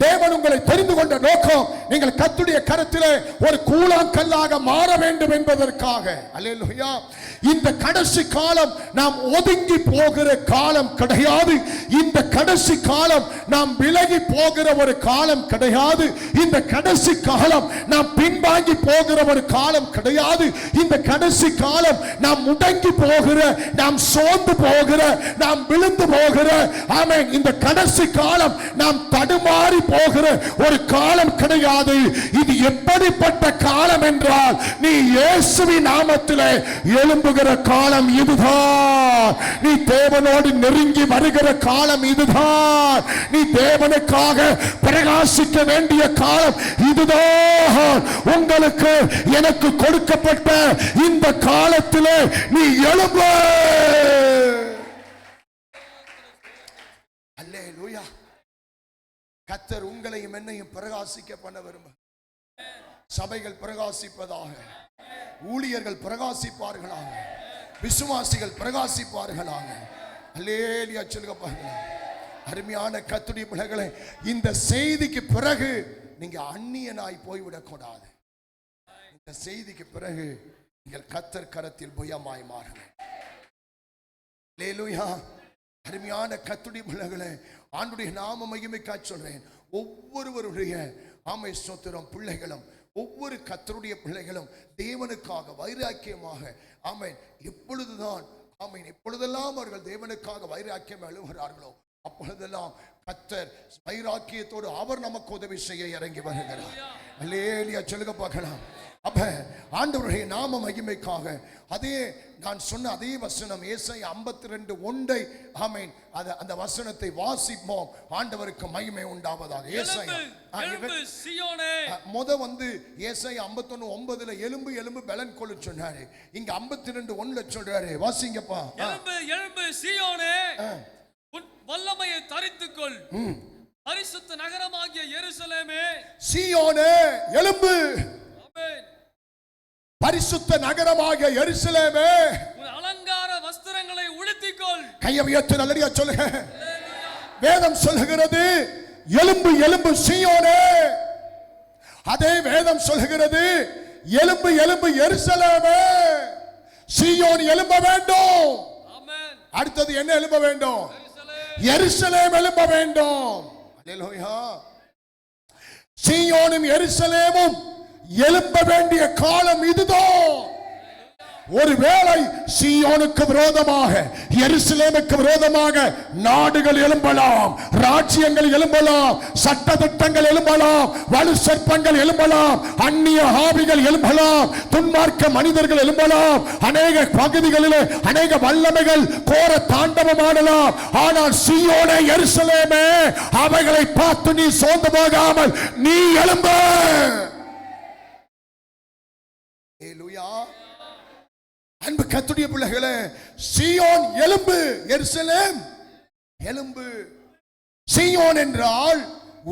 தேவன் உங்களை தெரிந்து கொண்ட நோக்கம் நீங்கள் கர்த்தருடைய கரத்திலே ஒரு கூழாங்கல்லாக மாற வேண்டும் என்பதற்காக. அல்லேலூயா. இந்த கடைசி காலம் நாம் ஒதுங்கி போகிற காலம் கிடையாது. இந்த கடைசி காலம் நாம் விலகி போகிற ஒரு காலம் கிடையாது. இந்த கடைசி காலம் நாம் பின்வாங்கி போகிற ஒரு காலம் கிடையாது. இந்த கடைசி காலம் நாம் முடங்கி போகிற, நாம் சோர்ந்து போகிற, நாம் விழுந்து போகிற, ஆமென், இந்த கடைசி காலம் நாம் தடுமாறி போகிற ஒரு காலம் கிடையாது. இது எப்படிப்பட்ட காலம் என்றால், நீ இயேசுவின் நாமத்திலே எழும்புகிற காலம் இதுதான். நீ தேவனோடு நெருங்கி வருகிற காலம் இதுதான். நீ தேவனுக்காக பிரகாசிக்க வேண்டிய காலம் இதுதான். உங்களுக்கு எனக்கு கொடுக்கப்பட்ட இந்த காலத்திலே நீ எழும்பு. அல்லேலூயா. கர்த்தர் உங்களையும் என்னையும் பிரகாசிக்க பண்ண விரும்ப. சபைகள் பிரகாசிப்பதாக, ஊழியர்கள் பிரகாசிப்பார்களாக, விசுவாசிகள் பிரகாசிப்பார்களாக. அல்லேலூயா சொல்லுங்க பாருங்க. அருமையான கர்த்தருடைய பிள்ளைகளே, இந்த செய்திக்கு பிறகு நீங்க அந்நியனாய் போய்விடக் கூடாது. இந்த செய்திக்கு பிறகு நீங்கள் கர்த்தர் கரத்தில் புயமாய் மாறுங்க. அல்லேலூயா. அருமையான கர்த்தருடைய பிள்ளைகளே, ஆண்டுடைய நாம மகிமைக்காய் சொல்றேன். ஒவ்வொருவருடைய ஆமை ஸ்தோத்திரம் பிள்ளைகளும், ஒவ்வொரு கர்த்தருடைய பிள்ளைகளும் தேவனுக்காக வைராக்கியமாக ஆமென் எப்பொழுதுதான் ஆமென் எப்பொழுதெல்லாம் அவர்கள் தேவனுக்காக வைராக்கியம் எழுகிறார்களோ அப்பொழுதெல்லாம் கர்த்தர் வைராக்கியத்தோடு அவர் நமக்கு உதவி செய்ய இறங்கி வருகிறார். அல்லேலூயா சொல்லுங்க பார்க்கலாம். அப்ப ஆண்டவருடைய நாம மகிமைக்காக அதே நான் சொன்ன அதே வசனம் ஏசாயா 52:1 ஆமென், அந்த வசனத்தை வாசிப்போம். ஆண்டவருக்கு மகிமை உண்டாவதாக. ஏசாயா ஏசாயா 51:9 எலும்பு எலும்பு பலன் கொள்ளு சொன்னாரு. இங்க 52:1 சொல்றாரு. வாசிங்கப்பா. எலும்பு எலும்பு சீயோனே, உன் வல்லமையை தரித்துக்கொள். பரிசுத்த நகரமாகிய எருசலேமே, சீயோனே எலும்பு. ஆமென். பரிசுத்த நகரமாகிய எருசலேமே, உன் அலங்கார வஸ்திரங்களை உடுத்திக்கொள். கையை உயர்த்தி நல்லடியா சொல்லுங்க. வேதம் சொல்லுகிறது எலும்பு எலும்பு சீயோனே. அதே வேதம் சொல்லுகிறது எலும்பு எலும்பு எருசலேமே. சீயோன் எழும்ப வேண்டும். ஆமென். அடுத்தது என்ன எழும்ப வேண்டும்? எருசலேம் எழும்ப வேண்டும். அல்லேலூயா. சீயோனும் எருசலேமும் எழும்ப வேண்டிய காலம் இதுதான். ஒருவேளை சீயோனுக்கு விரோதமாக, எருசலேமுக்கு விரோதமாக நாடுகள் எழும்பலாம், ராஜ்யங்கள் எழும்பலாம், சட்ட திட்டங்கள் எழும்பலாம், வலு சர்ப்பங்கள் எழும்பலாம், அந்நிய ஆவிகள் எழும்பலாம், துன்மார்க்க மனிதர்கள் எழும்பலாம், அநேக பகுதிகளிலே அநேக வல்லமைகள் கோர தாண்டவம் ஆடலாம். ஆனால் சீயோனே எருசலேமே, அவைகளை பார்த்து நீ சோர்ந்து போகாமல் நீ எழும்ப. அல்லேலூயா. அன்பு கர்த்தருடைய பிள்ளைகளே, சீயோன் எலும்பு, எருசலேம் எலும்பு. சீயோன் என்றால்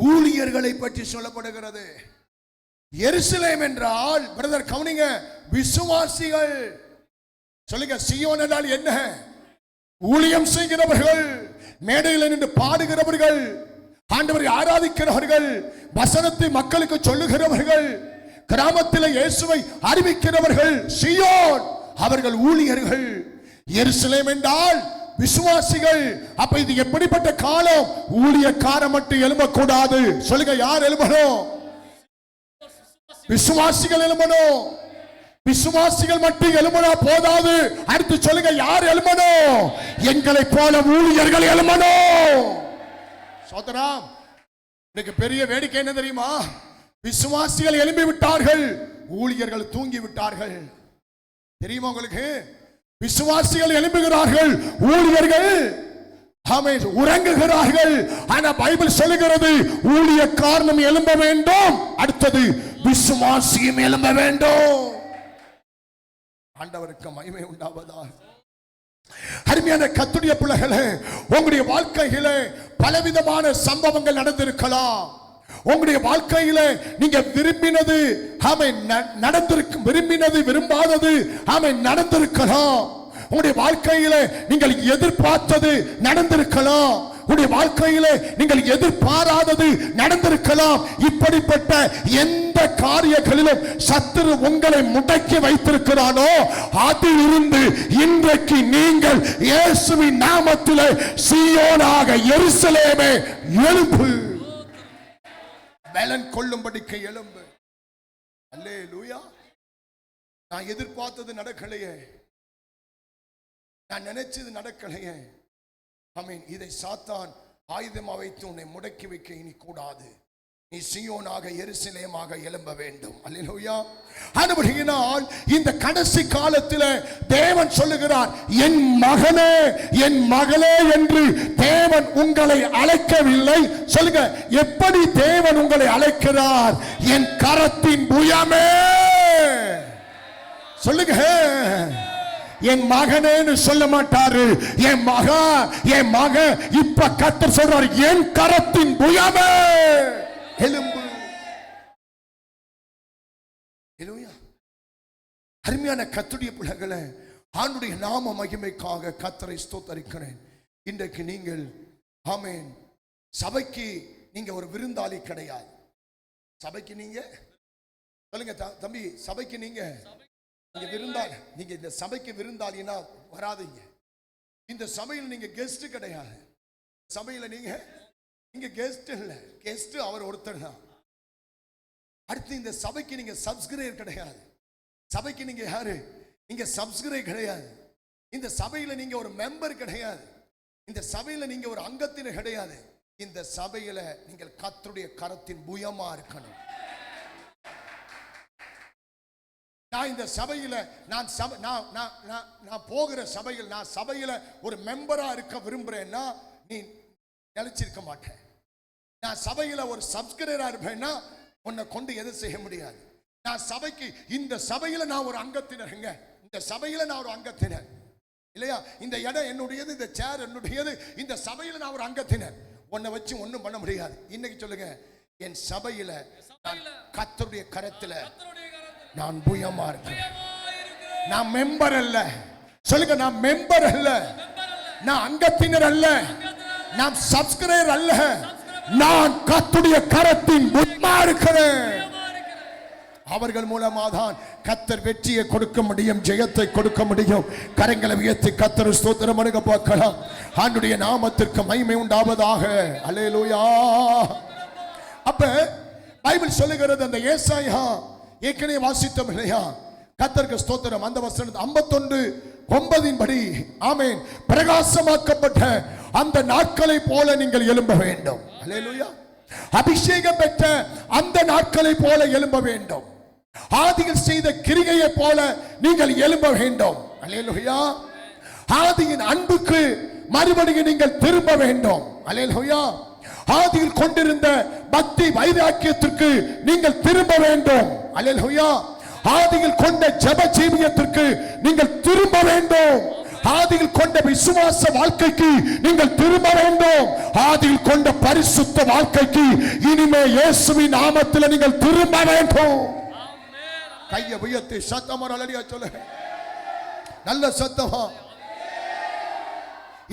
ஊழியர்களை பற்றி சொல்லப்படுகிறது. எருசலேம் என்றால் பிரதர் கவனிங்க, விசுவாசிகள். சொல்லுங்க, சீயோன் என்றால் என்ன? ஊழியம் செய்கிறவர்கள், மேடையில் நின்று பாடுகிறவர்கள், ஆண்டவரை ஆராதிக்கிறவர்கள், வசனத்தை மக்களுக்கு சொல்லுகிறவர்கள், கிராமத்தில் இயேசுவை அறிவிக்கிறவர்கள் சீயோன். அவர்கள் ஊழியர்கள். எருசலேம் என்றால் விசுவாசிகள். அப்ப இது எப்படிப்பட்ட காலம்? ஊழியக்காரன் மட்டும் எழும்பக்கூடாது. சொல்லுங்க, யார் எழும்பணும்? விசுவாசிகள் எழும்பணும். விசுவாசிகள் மட்டும் எழும்பினா போதாது. அடுத்து சொல்லுங்க, யார் எழும்பணும்? எங்களை போல ஊழியர்கள் எழும்பணும். சோதராம், இன்னைக்கு பெரிய வேடிக்கை என்ன தெரியுமா? விசுவாசிகள் எழும்பி விட்டார்கள், ஊழியர்கள் தூங்கி விட்டார்கள். தெரியுமா உங்களுக்கு? விசுவாசிகள் எழும்புகிறார்கள், ஊழியர்கள் உறங்குகிறார்கள். ஆனா பைபிள் சொல்லுகிறது, ஊழியக்காரனும் எழும்ப வேண்டும், அடுத்தது விசுவாசியும் எழும்ப வேண்டும். ஆண்டவருக்கு மகிமை உண்டாவதாக. அருமையான கர்த்தருடைய பிள்ளைகளே, உங்களுடைய வாழ்க்கையிலே பலவிதமான சம்பவங்கள் நடந்திருக்கலாம். உங்களுடைய வாழ்க்கையில நீங்க விரும்பினது நடந்திருக்கும், விரும்பினது விரும்பாதது நடந்திருக்கலாம். உங்களுடைய வாழ்க்கையில நீங்கள் எதிர்பார்த்தது நடந்திருக்கலாம். உங்களுடைய வாழ்க்கையில நீங்கள் எதிர்பாராதது நடந்திருக்கலாம். இப்படிப்பட்ட எந்த காரியங்களிலும் சத்துரு உங்களை முடக்கி வைத்திருக்கிறானோ அதிலிருந்து இன்றைக்கு நீங்கள் இயேசுவின் நாமத்திலே சீயோனாக எருசலேமே எழும்பு, பலன் கொள்ளும்படிக்கு எழும்பு. அல்லேலூயா. நான் எதிர்பார்த்தது நடக்கலையே, நான் நினைச்சது நடக்கலையே. ஆமென். இதை சாத்தான் ஆயுதமா வைத்து உன்னை முடக்கி வைக்க இனி கூடாது. நீ சீயோனாக எருசலேமாக எழும்ப வேண்டும். அல்லேலூயா. ஆனபடியினால் இந்த கடைசி காலத்தில் தேவன் சொல்லுகிறார், என் மகனே என் மகளே என்று தேவன் உங்களை அழைக்கவில்லை. சொல்லுங்க, எப்படி தேவன் உங்களை அழைக்கிறார்? என் கரத்தின் புயமே. சொல்லுங்க, என் மகனேன்னு சொல்ல மாட்டாரு, என் மகா என் மக. இப்ப கர்த்தர் சொல்றார், என் கரத்தின் புயமே எழும்பு. அருமையான கர்த்தருடைய பிள்ளைகளே, ஆண்டுடைய நாம மகிமைக்காக கர்த்தரை ஸ்தோத்தரிக்கிறேன். இன்றைக்கு நீங்கள் ஆமென், சபைக்கு நீங்க ஒரு விருந்தாளி கிடையாது. சபைக்கு நீங்க சொல்லுங்க தம்பி, சபைக்கு நீங்க விருந்தாளி. நீங்க இந்த சபைக்கு விருந்தாளினா வராதீங்க. இந்த சபையில் நீங்க கெஸ்ட் கிடையாது. சபையில நீங்க கெஸ்ட் இல்ல, கெஸ்ட் அவர் ஒருத்தர் தான். அடுத்து இந்த சபைக்கு நீங்க சப்ஸ்கிரைபர் கிடையாது. சபைக்கு நீங்க யாரு? நீங்க சப்ஸ்கிரைபர் கிடையாது. இந்த சபையில நீங்க ஒரு மெம்பர் கிடையாது. இந்த சபையில நீங்க ஒரு அங்கத்தினர் கிடையாது. இந்த சபையில நீங்கள் கர்த்தருடைய கரத்தின் புயமா இருக்கணும். நான் இந்த சபையில நான் போகிற சபையில் நான் சபையில ஒரு மெம்பரா இருக்க விரும்புறேன்னா நீ நிலைச்சிருக்க மாட்டேன். நான் சபையில ஒரு சப்ஸ்கிரைபரா இருப்பேன்னா உன்னை கொண்டு எதுவும் செய்ய முடியாது. நான் சபைக்கு இந்த சபையில நான் ஒரு அங்கத்தினருங்க. இந்த சபையில நான் ஒரு அங்கத்தினர் இல்லையா? இந்த இடம் என்னுடையது, இந்த சேர் என்னுடையது. இந்த சபையில நான் ஒரு அங்கத்தினர். உன்னை வச்சு ஒன்றும் பண்ண முடியாது. இன்னைக்கு சொல்லுங்க, என் சபையில கர்த்தருடைய கரத்துல நான் புயமா இருக்கேன். நான் மெம்பர் அல்ல. சொல்லுங்க, நான் மெம்பர் அல்ல, நான் அங்கத்தினர் அல்ல, நான் சப்ஸ்கிரைபர் அல்ல, நான் கர்த்தருடைய கரத்தின் புயமா இருக்கிறேன். அவர்கள் மூலமாதான் கர்த்தர் வெற்றியை கொடுக்க முடியும், ஜெயத்தை கொடுக்க முடியும். கரங்களை உயர்த்தி கர்த்தர் ஸ்தோத்திரம் பண்ணுங்க பார்க்கலாம். ஆண்டுடைய நாமத்திற்கு மகிமை உண்டாவதாக. அல்லேலூயா. அப்ப பைபிள் சொல்லுகிறது, அந்த ஏசாயா ஏற்கனவே வாசித்தோம் இல்லையா? கர்த்தருக்கு ஸ்தோத்திரம். அந்த வசனம் 51:9 படி ஆமென், பிரகாசமாக்கப்பட்ட அந்த நாட்களை போல நீங்கள் எழும்ப வேண்டும். அல்லேலூயா. அபிஷேகம் பெற்ற அந்த நாட்களை போல எழும்ப வேண்டும். ஆதியில் செய்த கிரிகையை போல நீங்கள் எழும்ப வேண்டும். அல்லேலூயா. ஆதியின் அன்புக்கு மறுபடியும் நீங்கள் திரும்ப வேண்டும். அல்லேலூயா. ஆதியில் கொண்டிருந்த பக்தி வைராக்கியத்திற்கு நீங்கள் திரும்ப வேண்டும். அல்லேலூயா. ஆதியில் கொண்ட ஜெப ஜீவியத்திற்கு நீங்கள் திரும்ப வேண்டும். ஆதியில் கொண்ட விசுவாச வாழ்க்கைக்கு நீங்கள் திரும்ப வேண்டும். ஆதியில் கொண்ட பரிசுத்த வாழ்க்கைக்கு இனிமே இயேசுவின் நாமத்தில் நீங்கள் திரும்ப வேண்டும். கையை உயர்த்தி சத்தமா அல்லேலூயா சொல்லுங்க. நல்ல சத்தமா.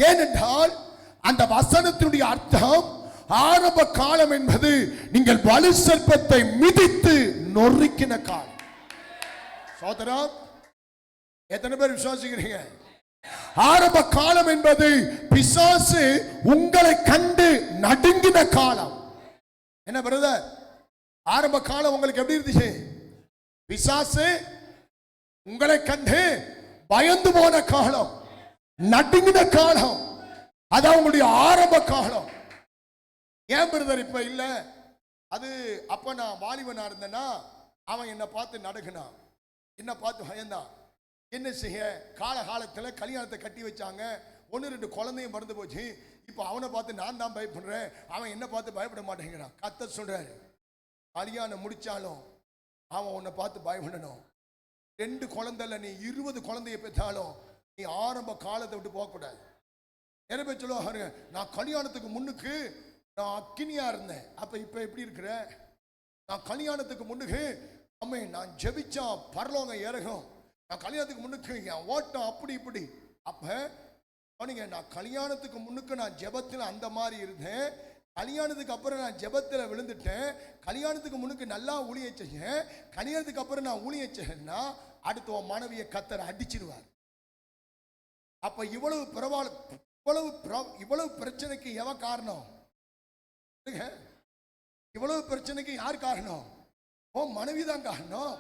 ஏனென்றால் அந்த வசனத்தினுடைய அர்த்தம் ஆரம்ப காலம் என்பது நீங்கள் வலு சர்ப்பத்தை மிதித்து நொறுக்கின காலம். சோதரம், எத்தனை பேர் விசுவாசிக்கிறீங்க? ஆரம்ப காலம் என்பது பிசாசு உங்களை கண்டு நடுங்கின காலம். என்ன பிரதர், ஆரம்ப காலம் உங்களுக்கு எப்படி இருந்துச்சு? பிசாசு உங்களை கண்டு பயந்து போன காலம், நடுங்கின காலம். அதான் உங்களுடைய ஆரம்ப காலம். ஏன் பிரதர் இப்ப இல்ல? அது அப்ப நான் வாலிபனா இருந்தேன்னா அவன் என்னை பார்த்து நடுங்கினான், என்ன பார்த்து பயந்தான். என்ன செய்ய, காலகாலத்தில் கல்யாணத்தை கட்டி வச்சாங்க, 1-2 குழந்தையும் மறந்து போச்சு. இப்போ அவனை பார்த்து நான் தான் பயப்படுறேன், அவன் என்ன பார்த்து பயப்பட மாட்டேங்கிறான். கர்த்தர் சொல்றாரு, கல்யாணம் முடிச்சாலும் அவன் உன்னை பார்த்து பயப்படணும். 2 குழந்தைல நீ 20 குழந்தைய பெற்றாலும் நீ ஆரம்ப காலத்தை விட்டு போகக்கூடாது. நிறைய பேர் சொல்லுவாங்க, நான் கல்யாணத்துக்கு முன்னுக்கு நான் அக்கினியா இருந்தேன், அப்ப இப்ப எப்படி இருக்கிற? நான் கல்யாணத்துக்கு முன்னுக்கு அம்மே நான் ஜெபிச்சா பரலோகம் இறகும், நான் கல்யாணத்துக்கு முன்னுக்கு என் ஓட்டம் அப்படி இப்படி. அப்ப நான் கல்யாணத்துக்கு முன்னுக்கு நான் ஜெபத்தில் அந்த மாதிரி இருந்தேன், கல்யாணத்துக்கு அப்புறம் நான் ஜெபத்தில் விழுந்துட்டேன். கல்யாணத்துக்கு முன்னுக்கு நல்லா ஊழியம் செய்ய, கல்யாணத்துக்கு அப்புறம் நான் ஊழியம் செய்யன்னா அடுத்த உன் மனைவியை கத்தர் அடிச்சிருவார். அப்ப இவ்வளவு பிரச்சனைக்கு எவன் காரணம்? இவ்வளவு பிரச்சனைக்கு யார் காரணம்? உன் மனைவிதான் காரணம்.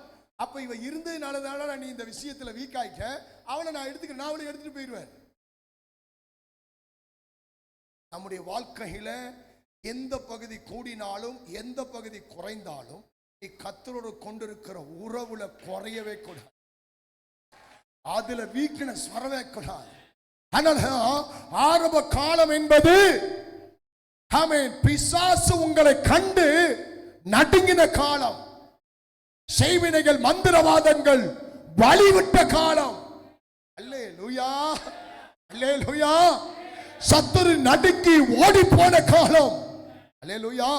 அப்ப இவ இருந்ததுனால நீ இந்த விஷயத்துல வீக் ஆயிட்ட, அவளை நான் எடுத்துக்கிறேன், நான் அவளை எடுத்துட்டு போயிடுவேன். நம்முடைய வாழ்க்கையில எந்த பகுதி கூடினாலும் எந்த பகுதி குறைந்தாலும் நீ கர்த்தரோடு கொண்டிருக்கிற உறவுல குறையவே கூடாது, அதுல வீக்னஸ் வரவே கூடாது. ஆரம்ப காலம் என்பது பிசாசு உங்களை கண்டு நடுங்கின காலம், செய்வினைகள் மந்திரவாதங்கள் வழிவிட்ட காலம். அல்லேலூயா, அல்லேலூயா. சத்துரு நடுங்கி ஓடி போன காலம். அல்லேலூயா.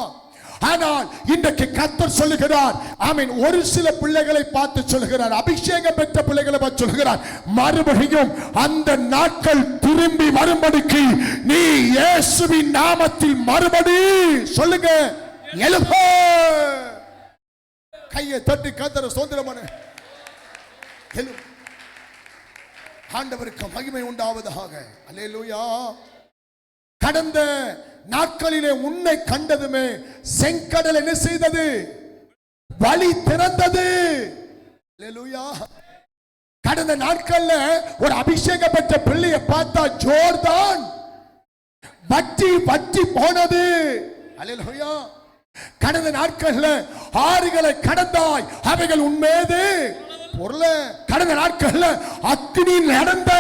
ஆனால் இன்றைக்கு கர்த்தர் சொல்லுகிறார், ஆமென், ஒரு சில பிள்ளைகளை பார்த்து சொல்லுகிறார், அபிஷேகம் பெற்ற பிள்ளைகளை பார்த்து சொல்லுகிறார், மறுபடியும் அந்த நாட்கள் திரும்பி வரும்படிக்கு நீ இயேசுவின் நாமத்தில் மறுபடி சொல்லுங்க, எழுப்ப. கையை தட்டி கர்த்தரை ஸ்தோத்திரமான எழுப்பு. ஆண்டவருக்கு மகிமை உண்டாவதாக. அல்லேலூயா. கடந்த நாட்களிலே உன்னை கண்டதுமே செங்கடல் என்ன செய்தது? வழி திறந்தது. அல்லேலூயா. கடந்த நாட்கள்ல ஒரு அபிஷேகம் பெற்ற பிள்ளையை பார்த்தா ஜோர்தான் வற்றி போனது. அல்லேலூயா. கடந்த நாட்கள்ல ஆறுகளை கடந்தாய், அவைகள் உண்மையது பொருள. கடந்த நாட்கள்ல அக்னி நடந்த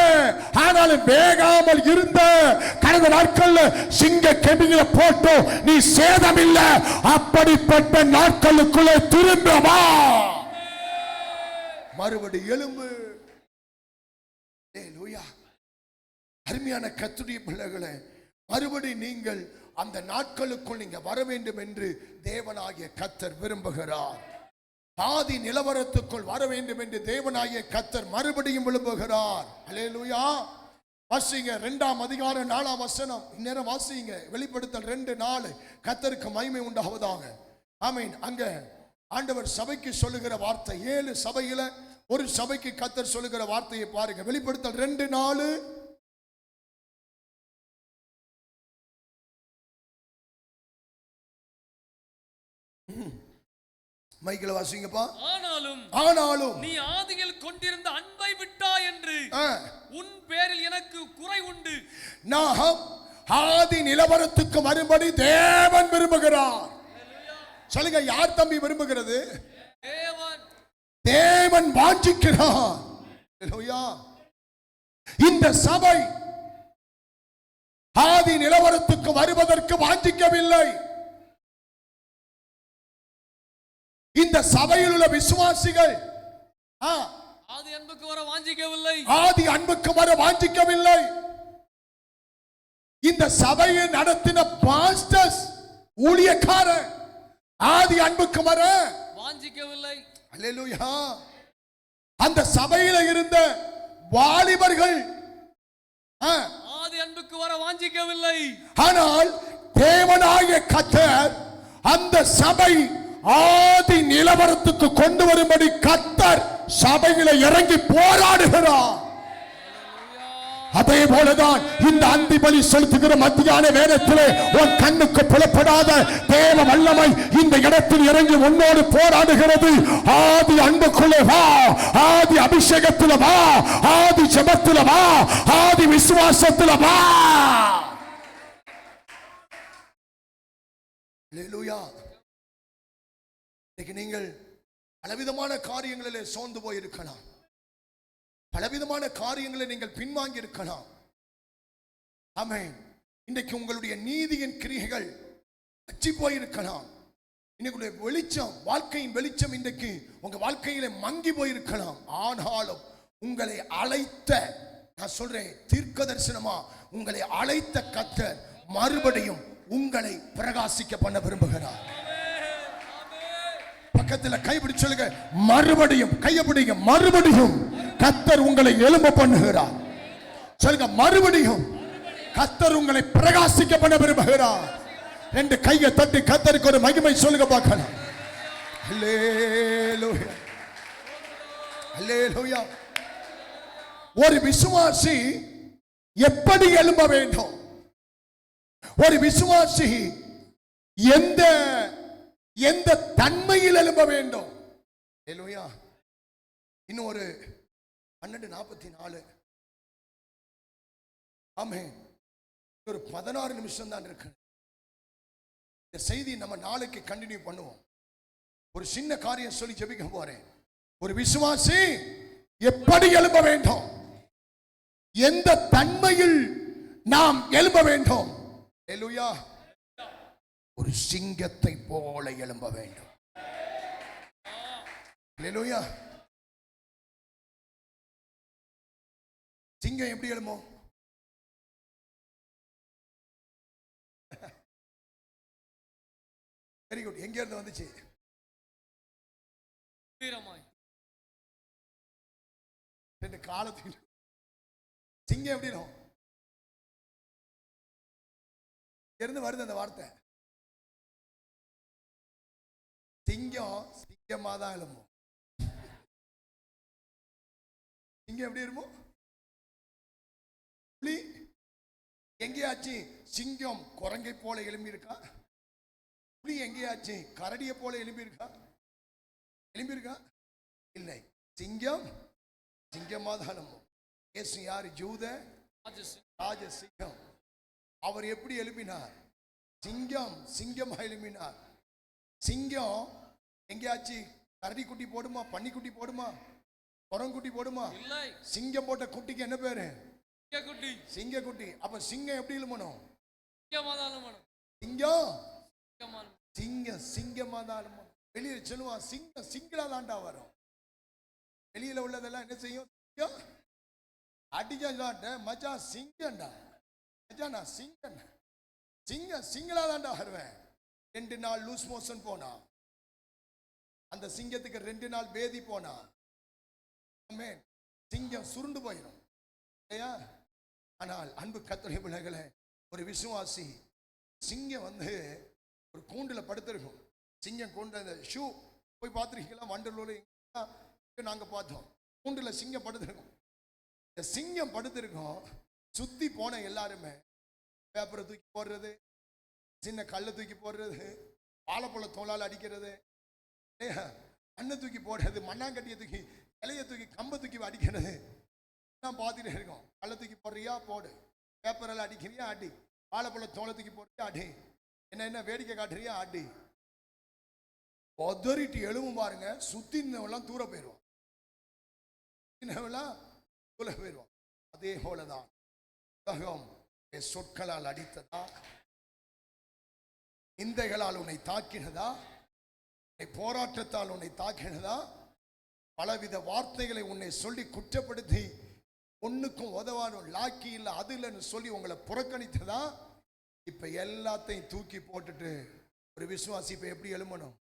ஆனாலும் வேகாமல் இருந்த, கடந்த நாட்கள்ல சிங்க கெபிகளை போட்டோ நீ சேதமில்லை. அப்படிப்பட்ட நாட்களுக்குள்ளே திரும்பவா, மறுபடி எழும்பு. அருமையான கர்த்தருடைய பிள்ளைகளே, மறுபடி நீங்கள் அந்த நாட்களுக்குள் நீங்க வர வேண்டும் என்று தேவனாகிய கர்த்தர் விரும்புகிறார். ஆதி நிலவரத்துக்குள் வர வேண்டும் என்று தேவனாகிய கர்த்தர் மறுபடியும் விரும்புகிறார். அல்லேலூயா. வாசிங்க 2ஆம் அதிகாரம் 4ஆம் வசனம். இந்நேரம் வாசிங்க வெளிப்படுத்தல் 2:4. கர்த்தருக்கு மகிமை உண்டாவதாக. ஆமென். அங்க ஆண்டவர் சபைக்கு சொல்லுகிற வார்த்தை, 7 சபையில ஒரு சபைக்கு கர்த்தர் சொல்லுகிற வார்த்தையை பாருங்க. வெளிப்படுத்தல் 2:4. மைக்கில் வாசிங்கப்பா. ஆனாலும் நீ ஆதியில் கொண்டிருந்த அன்பை விட்டாய் என்று உன் பேரில் எனக்கு குறை உண்டு. நாம் ஆதி நிலவரத்துக்கு வரும்படி தேவன் விரும்புகிறார். சொல்லுங்க, யார் தம்பி விரும்புகிறது? தேவன் வாஞ்சிக்கிறார். இந்த சபை ஆதி நிலவரத்துக்கு வருவதற்கு வாஞ்சிக்கவில்லை. இந்த சபையில் உள்ள விசுவாசிகள் ஆதி அன்புக்கு வர வாஞ்சிக்கவில்லை, ஆதி அன்புக்கு வர வாஞ்சிக்கவில்லை. இந்த சபையை நடத்தின பாஸ்டர்ஸ், ஊழியக்காரர் ஆதி அன்புக்கு வர வாஞ்சிக்கவில்லை. அல்லேலூயா. அந்த சபையில இருந்த வாலிபர்கள் ஆதி அன்புக்கு வர வாஞ்சிக்கவில்லை. ஆனால் தேவனாகிய கர்த்தர் அந்த சபை ஆதி நிலவரத்துக்கு கொண்டு வரும்படி கர்த்தர் சபையில இறங்கி போராடுகிறார். அதே போலதான் இந்த அந்தி பலி செலுத்துகிற மத்தியான வேதத்திலே உன் கண்ணுக்கு புலப்படாத தேவ வல்லமை இந்த இடத்தில் இறங்கி உன்னோடு போராடுகிறது. ஆதி அன்புக்குள்ளே வா, ஆதி அபிஷேகத்தில் வா, ஆதி ஜெபத்தில் வா, ஆதி விசுவாசத்தில் வா. அல்லேலூயா. இன்னைக்கு நீங்கள் பலவிதமான காரியங்களிலே சோர்ந்து போயிருக்கலாம். பலவிதமான காரியங்களை நீங்கள் பின்வாங்கி இருக்கலாம். ஆமென். இன்றைக்கு உங்களுடைய நீதியின் கிரியைகள் அச்சி போயிருக்கலாம். இன்னைக்கு வெளிச்சம், வாழ்க்கையின் வெளிச்சம் இன்றைக்கு உங்க வாழ்க்கையில மங்கி போயிருக்கலாம். ஆனாலும் உங்களை அழைத்த, நான் சொல்றேன் தீர்க்க தரிசனமா, உங்களை அழைத்த கர்த்தர் மறுபடியும் உங்களை பிரகாசிக்க பண்ண விரும்புகிறார். பக்கத்துல கைப்பிடி சொல்லுங்க, மறுபடியும். கையை பிடிங்க. மறுபடியும் கர்த்தர் உங்களை எழும்ப பண்ணுகிறார். சொல்லுங்க, மறுபடியும் கர்த்தர் உங்களை பிரகாசிக்க பண்ண விரும்புகிறார். ரெண்டு கையை தட்டி கர்த்தருக்கு ஒரு மகிமை சொல்லுங்க பார்க்கலாம். அல்லேலூயா, அல்லேலூயா. ஒரு விசுவாசி எப்படி எழும்ப வேண்டும்? ஒரு விசுவாசி எந்த எந்த தன்மையில் எழும்ப வேண்டும்? அல்லேலூயா. இன்னும் ஒரு 12:44. ஆமென். ஒரு 16 நிமிஷம் தான் இருக்கு. இந்த செய்தி நம்ம நாளைக்கு கண்டினியூ பண்ணுவோம். ஒரு சின்ன காரியம் சொல்லி ஜெபிக்க போறேன். ஒரு விசுவாசி எப்படி எழும்ப வேண்டும்? எந்த தன்மையில் நாம் எழும்ப வேண்டும்? அல்லேலூயா. ஒரு சிங்கத்தை போல எழும்ப வேண்டும். அல்லேலூயா. சிங்கம் எப்படி எழும்பும்? Very good. எங்க இருந்து வந்துச்சு? ரெண்டு காலத்தில் சிங்கம் எப்படி இருக்கும்? இருந்து வருது அந்த வார்த்தை. சிங்கம் சிங்கமா தான் எழும்பும். சிங்கம் எப்படி இருக்கும்? புலி எங்கேயாச்சு சிங்கம் குரங்கை போல எழும்பி இருக்கா? புலி எங்கேயாச்சு கரடியை போல எழும்பி இருக்கா? எழும்பி இருக்கா? இல்லை. சிங்கம் சிங்கமா தான் எழும்பும். இயேசு யாரு? யூத ராஜ சிங்கம். அவர் எப்படி எழுப்பினார்? சிங்கம் சிங்கமா எழுப்பினார். சிங்கம் எங்கேயாச்சு கரடி குட்டி போடுமா? பன்னி குட்டி போடுமா? குரங்குட்டி போடுமா? சிங்கம் போட்ட குட்டிக்கு என்ன பேரு? சிங்க குட்டி. அப்ப சிங்கம் எப்படி எழுமணும்? சிங்கம் சிங்கம் சிங்கமா தான் எழுமணும். வெளியில சொல்லுவான் சிங்கம் சிங்களா தாண்டா வரும். வெளியில உள்ளதெல்லாம் என்ன செய்யும்? அடிக்க மச்சா சிங்கம்டா, மச்சா நான் சிங்கம், சிங்கம் சிங்களா தாண்டா வருவேன். 2 நாள் லூஸ் மோஷன் போனா, அந்த சிங்கத்துக்கு 2 நாள் பேதி போனா, சிங்கம் சுருண்டு போயிடும் இல்லையா? ஆனால் அன்பு கர்த்தருடைய பிள்ளைகளே, ஒரு விசுவாசி சிங்கம் ஒரு கூண்டுல படுத்திருக்கும். சிங்கம் கூண்டு அந்த ஷூ போய் பார்த்துருக்கீங்களா? வண்டலூர் நாங்க பார்த்தோம். கூண்டுல சிங்கம் படுத்திருக்கும். இந்த சிங்கம் படுத்திருக்கும். சுத்தி போன எல்லாருமே பேப்பரை தூக்கி போடுறது, சின்ன கல்லை தூக்கி போடுறது, வாழைப்பழ தோளால் அடிக்கிறது, மண்ணை தூக்கி போடுறது, மண்ணாங்கட்டியை தூக்கி, இலையை தூக்கி, கம்பை தூக்கி அடிக்கிறது நான் பார்த்துட்டே இருக்கோம். கல்லை தூக்கி போடுறியா போடு, பேப்பரெல்லாம் அடிக்கிறியா அடி, வாழைப்பழ தோலை தூக்கி போடுறியா அடி, என்ன வேடிக்கை காட்டுறியா அடி. ஒதறிட்டு எழுவும் பாருங்க. சுத்தினவெல்லாம் தூர போயிடுவான், தூர போயிடுவான். அதே போலதான் உலகம் சொற்களால் அடித்ததா, நிந்தைகளால் உன்னை தாக்கினதா, போராட்டத்தால் உன்னை தாக்கினதா, பலவித வார்த்தைகளை உன்னை சொல்லி குற்றப்படுத்தி ஒன்னுக்கும் உதவான லாக்கி இல்லை அது இல்லைன்னு சொல்லி உங்களை புறக்கணித்ததா, இப்ப எல்லாத்தையும் தூக்கி போட்டுட்டு ஒரு விசுவாசி இப்ப எப்படி எழுமணும்?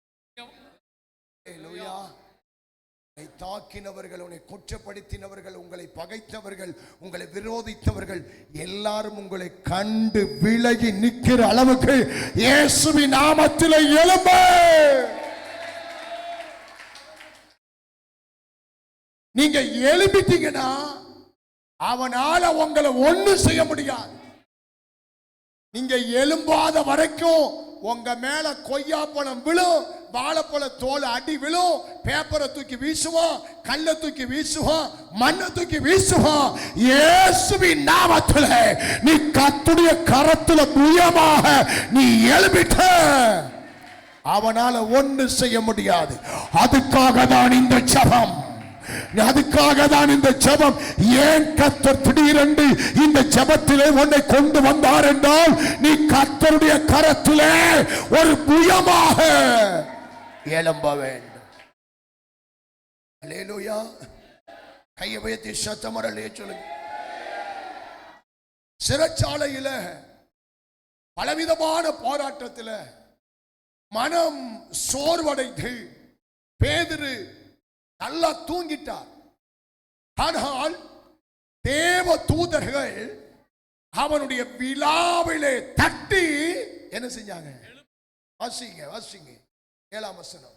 உன்னை தாக்கினவர்கள், உன்னை குற்றப்படுத்தினவர்கள், உங்களை பகைத்தவர்கள், உங்களை விரோதித்தவர்கள் எல்லாரும் உங்களை கண்டு விலகி நிற்கிற அளவுக்கு இயேசுவின் நாமத்தில் எழும்பு. நீங்க எழும்பிட்டீங்கன்னா அவனால உங்களை ஒண்ணும் செய்ய முடியாது. நீங்க எழும்பாத வரைக்கும் உங்க மேல கொய்யாப்பழம் விழும், வாழைப்பழ தோல் அடி விழும், பேப்பரை தூக்கி வீசுவான், கல்லை தூக்கி வீசுவான், மண்ணை தூக்கி வீசுவான். இயேசுவின் நாமத்தில் நீ கர்த்தருடைய கரத்துல புயமாக நீ எழும்பிட்ட, அவனால ஒண்ணு செய்ய முடியாது. அதுக்காக தான் இந்த ஜெபம், அதுக்காக தான் இந்த ஜெபம். ஏன் கர்த்தர் திடீரென்று இந்த ஜெபத்திலே உன்னை கொண்டு வந்தார் என்றால், நீ கர்த்தருடைய கரத்திலே ஒரு புயமாக எழும்ப வேண்டும். அல்லேலூயா. கையை உயர்த்தி சத்தமாக அல்லேலூயா சொல்லுங்க. சிறைச்சாலையில பலவிதமான போராட்டத்தில் மனம் சோர்வடைந்து பேதுரு நல்லா தூங்கிட்டார். ஆனால் தேவ தூதர்கள் அவனுடைய விழாவிலே தட்டி என்ன செஞ்சாங்க? வாசிங்க வாசிங்க 7ஆம் வசனம்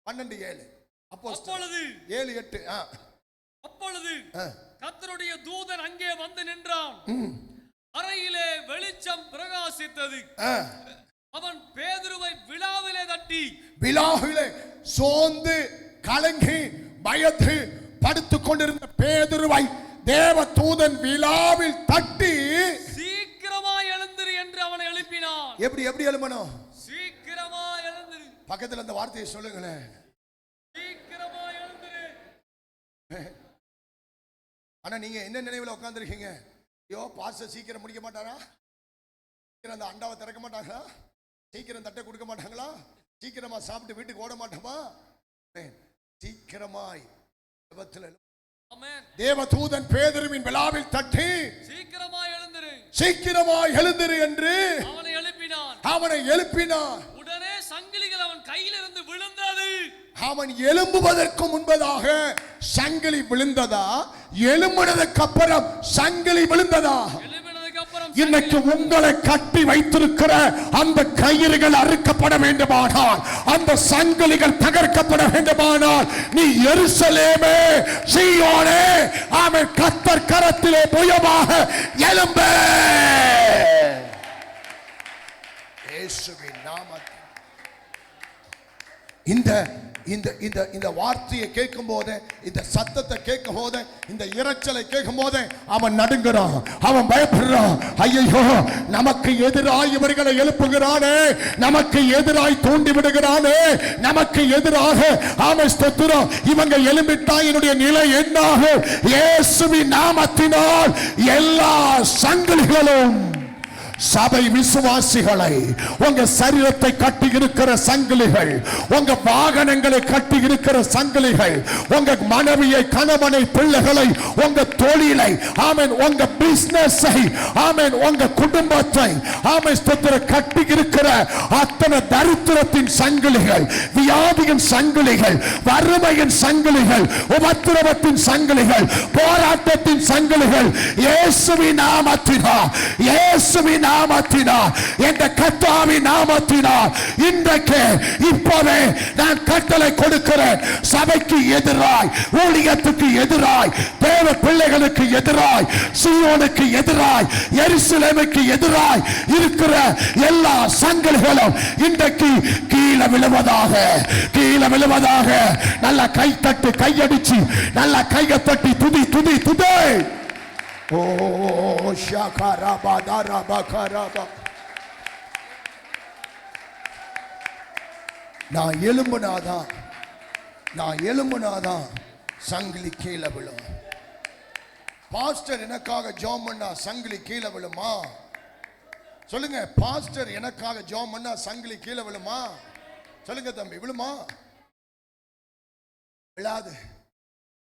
12:7. அப்போஸ்தலர் 7:8. அப்பொழுது கர்த்தருடைய தூதன் அங்கே வந்து நின்றான். அறையிலே வெளிச்சம் பிரகாசித்தது. அவன் பேதுருவை விழாவிலே தட்டி, விழாவிலே சோர்ந்து கலங்கி பயந்து படுத்துக் கொண்டிருந்த பேதுருவை தேவ தூதன் விழாவில் தட்டி, சீக்கிரமாய் எழுந்திரு என்று அவனை எழுப்பினான். எப்படி எழும்பணும்? சீக்கிரமாய் எழுந்திரு. பக்கத்துல அந்த வார்த்தையை சொல்லுங்களேன். சீக்கிரமாய் எழுந்திரு. ஆனா நீங்க என்ன நினைவுல உட்கார்ந்திருக்கீங்க? ஐயோ பாஸ்டர் சீக்கிரம் முடிக்க மாட்டாரா? சீக்கிரம் அந்த அண்டாவை திறக்க மாட்டாங்களா? சீக்கிரம் தட்டை கொடுக்க மாட்டாங்களா? சீக்கிரமா சாப்பிட்டு வீட்டுக்கு ஓட மாட்டோமா? சீக்கிரமாய் தேவ தூதன் பேதுருவின் விழாவில் தட்டி, சீக்கிரமாய் எழுந்திரு என்று அவனை எழுப்பினான். உடனே சங்கிலிகள் அவன் கையிலிருந்து விழுந்தது. அவன் எழும்புவதற்கு முன்பதாக சங்கிலி விழுந்ததா? எழும்பினதுக்கு அப்புறம் சங்கிலி விழுந்ததா? இன்னைக்கு உங்களை கட்டி வைத்திருக்கிற அந்த கயிறுகள் அறுக்கப்பட வேண்டுமானால், அந்த சங்கிலிகள் தகர்க்கப்பட வேண்டுமானால், நீ எருசலேமே சீயோனே ஆமென் கர்த்தர் கரத்திலே புயமாக எழும்பு. இயேசுவின் நாமத்தில் இந்த வார்த்தையை கேட்கும் போது, இந்த சத்தத்தை கேட்கும் போது, இந்த இரைச்சலை கேட்கும் போது அவன் நடுங்குறான், அவன் பயப்படுறான். ஐயோ நமக்கு எதிராய் இவர்களை எழுப்புகிறானே, நமக்கு எதிராய் தூண்டி விடுகிறானே, நமக்கு எதிராக ஆமென் ஸ்தோத்திரம் இவங்க எழும்பிட்டா என்னுடைய நிலை என்னாகும்? இயேசுவின் நாமத்தினால் எல்லா சங்கிலிகளும் சபை விசுவாசிகளை, உங்க சரீரத்தை கட்டி இருக்கிற சங்கிலிகள், உங்க வாகனங்களை கட்டி இருக்கிற சங்கிலிகள், உங்க மனைவியை கணவனை பிள்ளைகளை, உங்க தொழிலை ஆமென், உங்க பிசினஸை ஆமென், உங்க குடும்பத்தை ஆமென் ஸ்தோத்திர கட்டி இருக்கிற அத்தனை தரித்திரத்தின் சங்கிலிகள், வியாதியின் சங்கிலிகள், வறுமையின் சங்கிலிகள், உபத்திரவத்தின் சங்கிலிகள், போராட்டத்தின் சங்கிலிகள் இயேசுவின் நாமத்தினால், இயேசுவின் நாமத்தினால், என்ற கர்த்தரின் நாமத்தினால் இன்றைக்கு இப்போவே நான் கட்டளை கொடுக்கிறேன். சபைக்கு எதிராய், ஊழியத்துக்கு எதிராய், தேவ பிள்ளைகளுக்கு எதிராய், சீயோனுக்கு எதிராய், எருசலேமுக்கு எதிராய் இருக்கிற எல்லா சங்கிலிகளும் இன்றைக்கு கீழே விழுவதாக, கீழே விழுவதாக. நல்ல கை தட்டு, கையடிச்சு நல்ல கையை தட்டி துதி துதி துதி. ஓ ஷகரபா தரபா கரபா. நான் எலும்புனாதான் சங்கிலி கீழே விழும். பாஸ்டர் எனக்காக ஜெபம் பண்ணா சங்கிலி கீழே விழுமா? சொல்லுங்க. பாஸ்டர் எனக்காக ஜெபம் பண்ணா சங்கிலி கீழே விழுமா? சொல்லுங்க தம்பி, விழுமா? விழாது.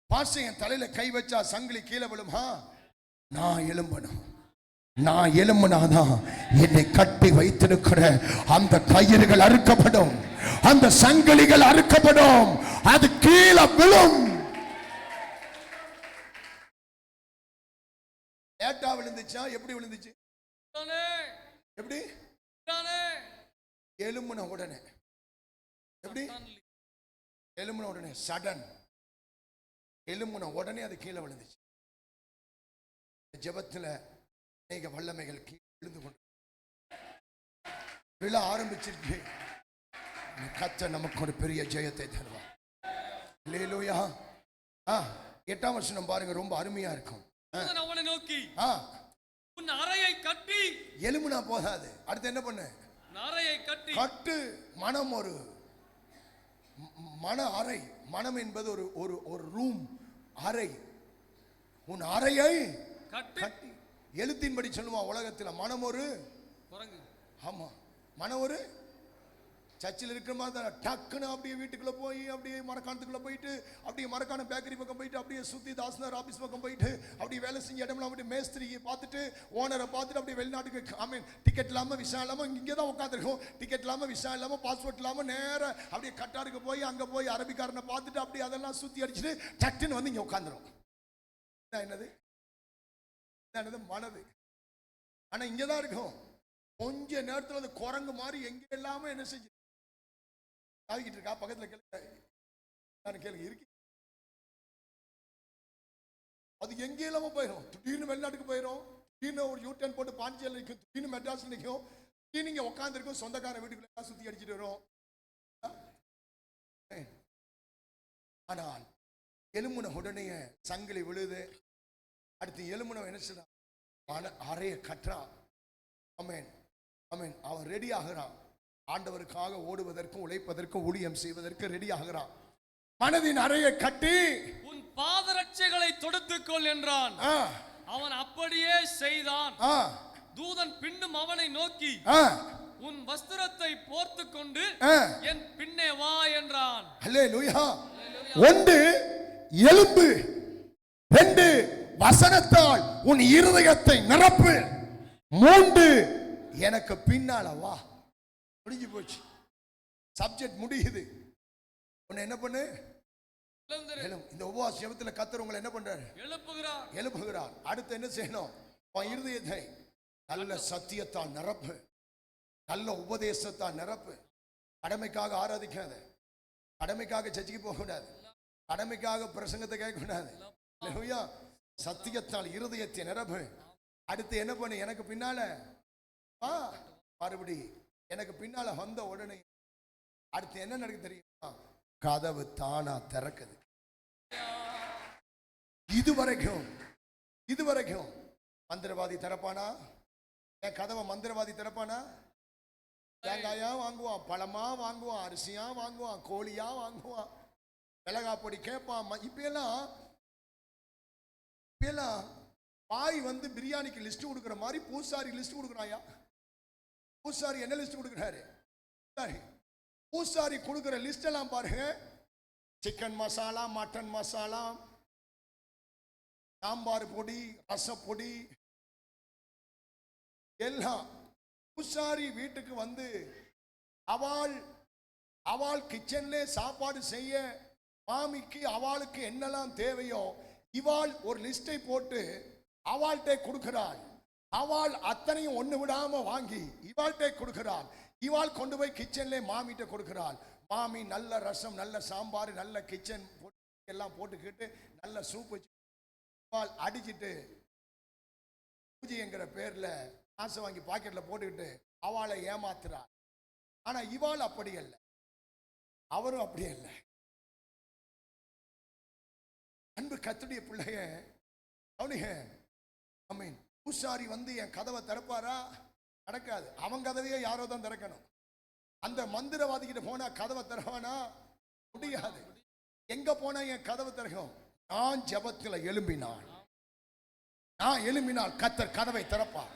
பாஸ்டர் என் தலையில கை வச்சா சங்கிலி கீழே விழுமா? நான் எழும்புனாதான் என்னை கட்டி வைத்திருக்கிற அந்த கயிறுகள் அறுக்கப்படும், அந்த சங்கிலிகள் அறுக்கப்படும், அது கீழே விழும். விழுந்துச்சா? எப்படி விழுந்துச்சு? தானே எப்படி? தானே எலும்புன உடனே. எப்படி? எலும்புன உடனே, சடன். எலும்புன உடனே அது கீழே விழுந்துச்சு. ஜெபத்துல அநேக வல்லமைகள் கீழே விழுந்து கொண்டு விழ ஆரம்பிச்சிருக்கு. கர்த்தர் நமக்கு ஒரு பெரிய ஜெயத்தை தருவார். அல்லேலூயா. 8ஆம் வசனம் பாருங்க, ரொம்ப அருமையா இருக்கும். தூதன் அவனை நோக்கி, ஆ, உன் அறையை கட்டி. எலும்புனா போதாது, அடுத்து என்ன பண்ணு? அறையை கட்டி. கட்டு. மனம் ஒரு மன அறை. மனம் என்பது ஒரு ஒரு ஒரு ரூம், அறை. உன் அறையை கட்டி. எழுத்தின்படி சொல்லுவான் உலகத்தில் மனம் ஒரு குரங்கு. ஆமா, மனம் ஒரு சர்ச்சில் இருக்கிற மாதிரி தான். டக்குன்னு அப்படியே வீட்டுக்குள்ள போய் அப்படியே மரக்காணத்துக்குள்ள போயிட்டு அப்படியே மரக்கான பேக்கரி பக்கம் போயிட்டு அப்படியே சுத்தி தாசனார் ஆபீஸ் பக்கம் போயிட்டு அப்படியே வேலை செஞ்ச இடம்லாம் அப்படியே மேஸ்திரியை பார்த்துட்டு ஓனரை பார்த்துட்டு அப்படியே வெளிநாட்டுக்கு டிக்கெட் இல்லாம விசா இல்லாம இங்கே தான் உட்காந்துருக்கும். டிக்கெட் இல்லாம விசா இல்லாம பாஸ்போர்ட் இல்லாம நேர அப்படியே கட்டாருக்கு போய் அங்க போய் அரபிக்காரனை பார்த்துட்டு அப்படியே அதெல்லாம் சுத்தி அடிச்சுட்டு சட்டுன்னு வந்து இங்க உட்காந்துரும். என்னது மனது. ஆனா இங்கதான் இருக்கும். கொஞ்ச நேரத்துல அது குரங்கு மாதிரி எங்க இல்லாம என்ன செஞ்சு ஆகிட்டு இருக்கா. பக்கத்துல கேளுங்க இருக்கு. அது எங்கே இல்லாம போயிடும். திடீர்னு வெளிநாட்டுக்கு போயிடும். திடீர்னு ஒரு யூ-டர்ன் போட்டு பாண்டிச்சேரியில் நிற்கும். திடீர்னு மெட்ராஸ்ல நிற்கும். திடீர்னு இங்க உட்காந்துருக்கும். சொந்தக்கார வீட்டுக்குள்ள சுத்தி அடிச்சுட்டு வரும். ஆனால் எலும்புன உடனே சங்கிலி விழுது. அடுத்து எலும்புன என்ன செய்யறான்? அறைய கட்டுறான். ஆமென் ஆமென். அவன் ரெடி ஆகிறான். ஆண்டவருக்காக ஓடுவதற்கும் உழைப்பதற்கும் ஊழியம் செய்வதற்கு ரெடி ஆகிறான். மனதின் அறையை கட்டி உன் பாதரட்சைகளை தொடுத்துக்கொள் என்றான். அவன் அப்படியே செய்தான். தூதன் பின்னும் அவனை நோக்கி, உன் வஸ்திரத்தை போர்த்து கொண்டு என் பின்னே வா என்றான். அல்லேலூயா. 1 எலும்பு, 2 வசனத்தால் உன் இருதயத்தை நிரப்பு, 3 எனக்கு பின்னால வா. முடிஞ்சு போச்சு. சப்ஜெக்ட் முடியுது. உன்னை என்ன பண்ணு? இந்த உபவாச ஜெபத்துல கர்த்தர் உங்களை என்ன பண்றாரு? எழுப்புகிறார். அடுத்து என்ன செய்யணும்? உன் இருதயத்தை நல்ல சத்தியத்தால் நிரப்பு, நல்ல உபதேசத்தால் நிரப்பு. கடமைக்காக ஆராதிக்காத, கடமைக்காக சர்ச்சுக்கு போக கூடாது, கடமைக்காக பிரசங்கத்தை கேட்க கூடாது. சத்தியத்தால் இருதயத்தை நிரப்பு. அடுத்து என்ன பண்ணு? எனக்கு பின்னால மறுபடி எனக்கு பின்னால வந்த உடனே அடுத்து என்ன நடக்குது தெரியுமா? கதவு தானா திறக்குது. இதுவரைக்கும் மந்திரவாதி திறப்பானா? என் கதவை மந்திரவாதி திறப்பானா? தேங்காயா வாங்குவான், பழமா வாங்குவான், அரிசியா வாங்குவான், கோழியா வாங்குவான், மிளகா பொடி கேட்பான். இப்பெல்லாம் பாய் வந்து பிரியாணிக்கு லிஸ்ட் கொடுக்குற மாதிரி பூசாரி லிஸ்ட் கொடுக்குறாயா? பூசாரி என்ன லிஸ்ட் கொடுக்குறாரு? பூசாரி கொடுக்குற லிஸ்ட் எல்லாம் பாருங்க. சிக்கன் மசாலா, மட்டன் மசாலா, சாம்பார் பொடி, ரசப்பொடி எல்லாம். பூசாரி வீட்டுக்கு வந்து அவள் கிச்சன்ல சாப்பாடு செய்ய மாமிக்கு அவளுக்கு என்னெல்லாம் தேவையோ இவாள் ஒரு லிஸ்டை போட்டு அவள்கிட்ட கொடுக்கிறாள். அவள் அத்தனையும் ஒண்ணு விடாம வாங்கி இவாள்கிட்ட கொடுக்கிறாள். இவாள் கொண்டு போய் கிச்சன்ல மாமிட்ட கொடுக்கிறாள். மாமி நல்ல ரசம், நல்ல சாம்பார், நல்ல கிச்சன் எல்லாம் போட்டுக்கிட்டு நல்ல சூப் வச்சு இவாள் அடிச்சுட்டு பூஜைங்கிற பேர்ல காசை வாங்கி பாக்கெட்ல போட்டுக்கிட்டு அவளை ஏமாத்துறாள். ஆனா இவாள் அப்படி அல்ல, அவரும் அப்படி அல்ல. அன்பு கர்த்தருடைய பிள்ளைய அவனுங்க, ஆமென். பூசாரி வந்து என் கதவை திறப்பாரா? நடக்காது. அவன் கதவையே யாரோ தான் திறக்கணும். அந்த மந்திரவாதி கிட்ட போனா கதவை திறவானா? முடியாது. எங்க போனா என் கதவை திறக்கும்? நான் ஜெபத்துல எழும்பினான், கர்த்தர் கதவை திறப்பார்.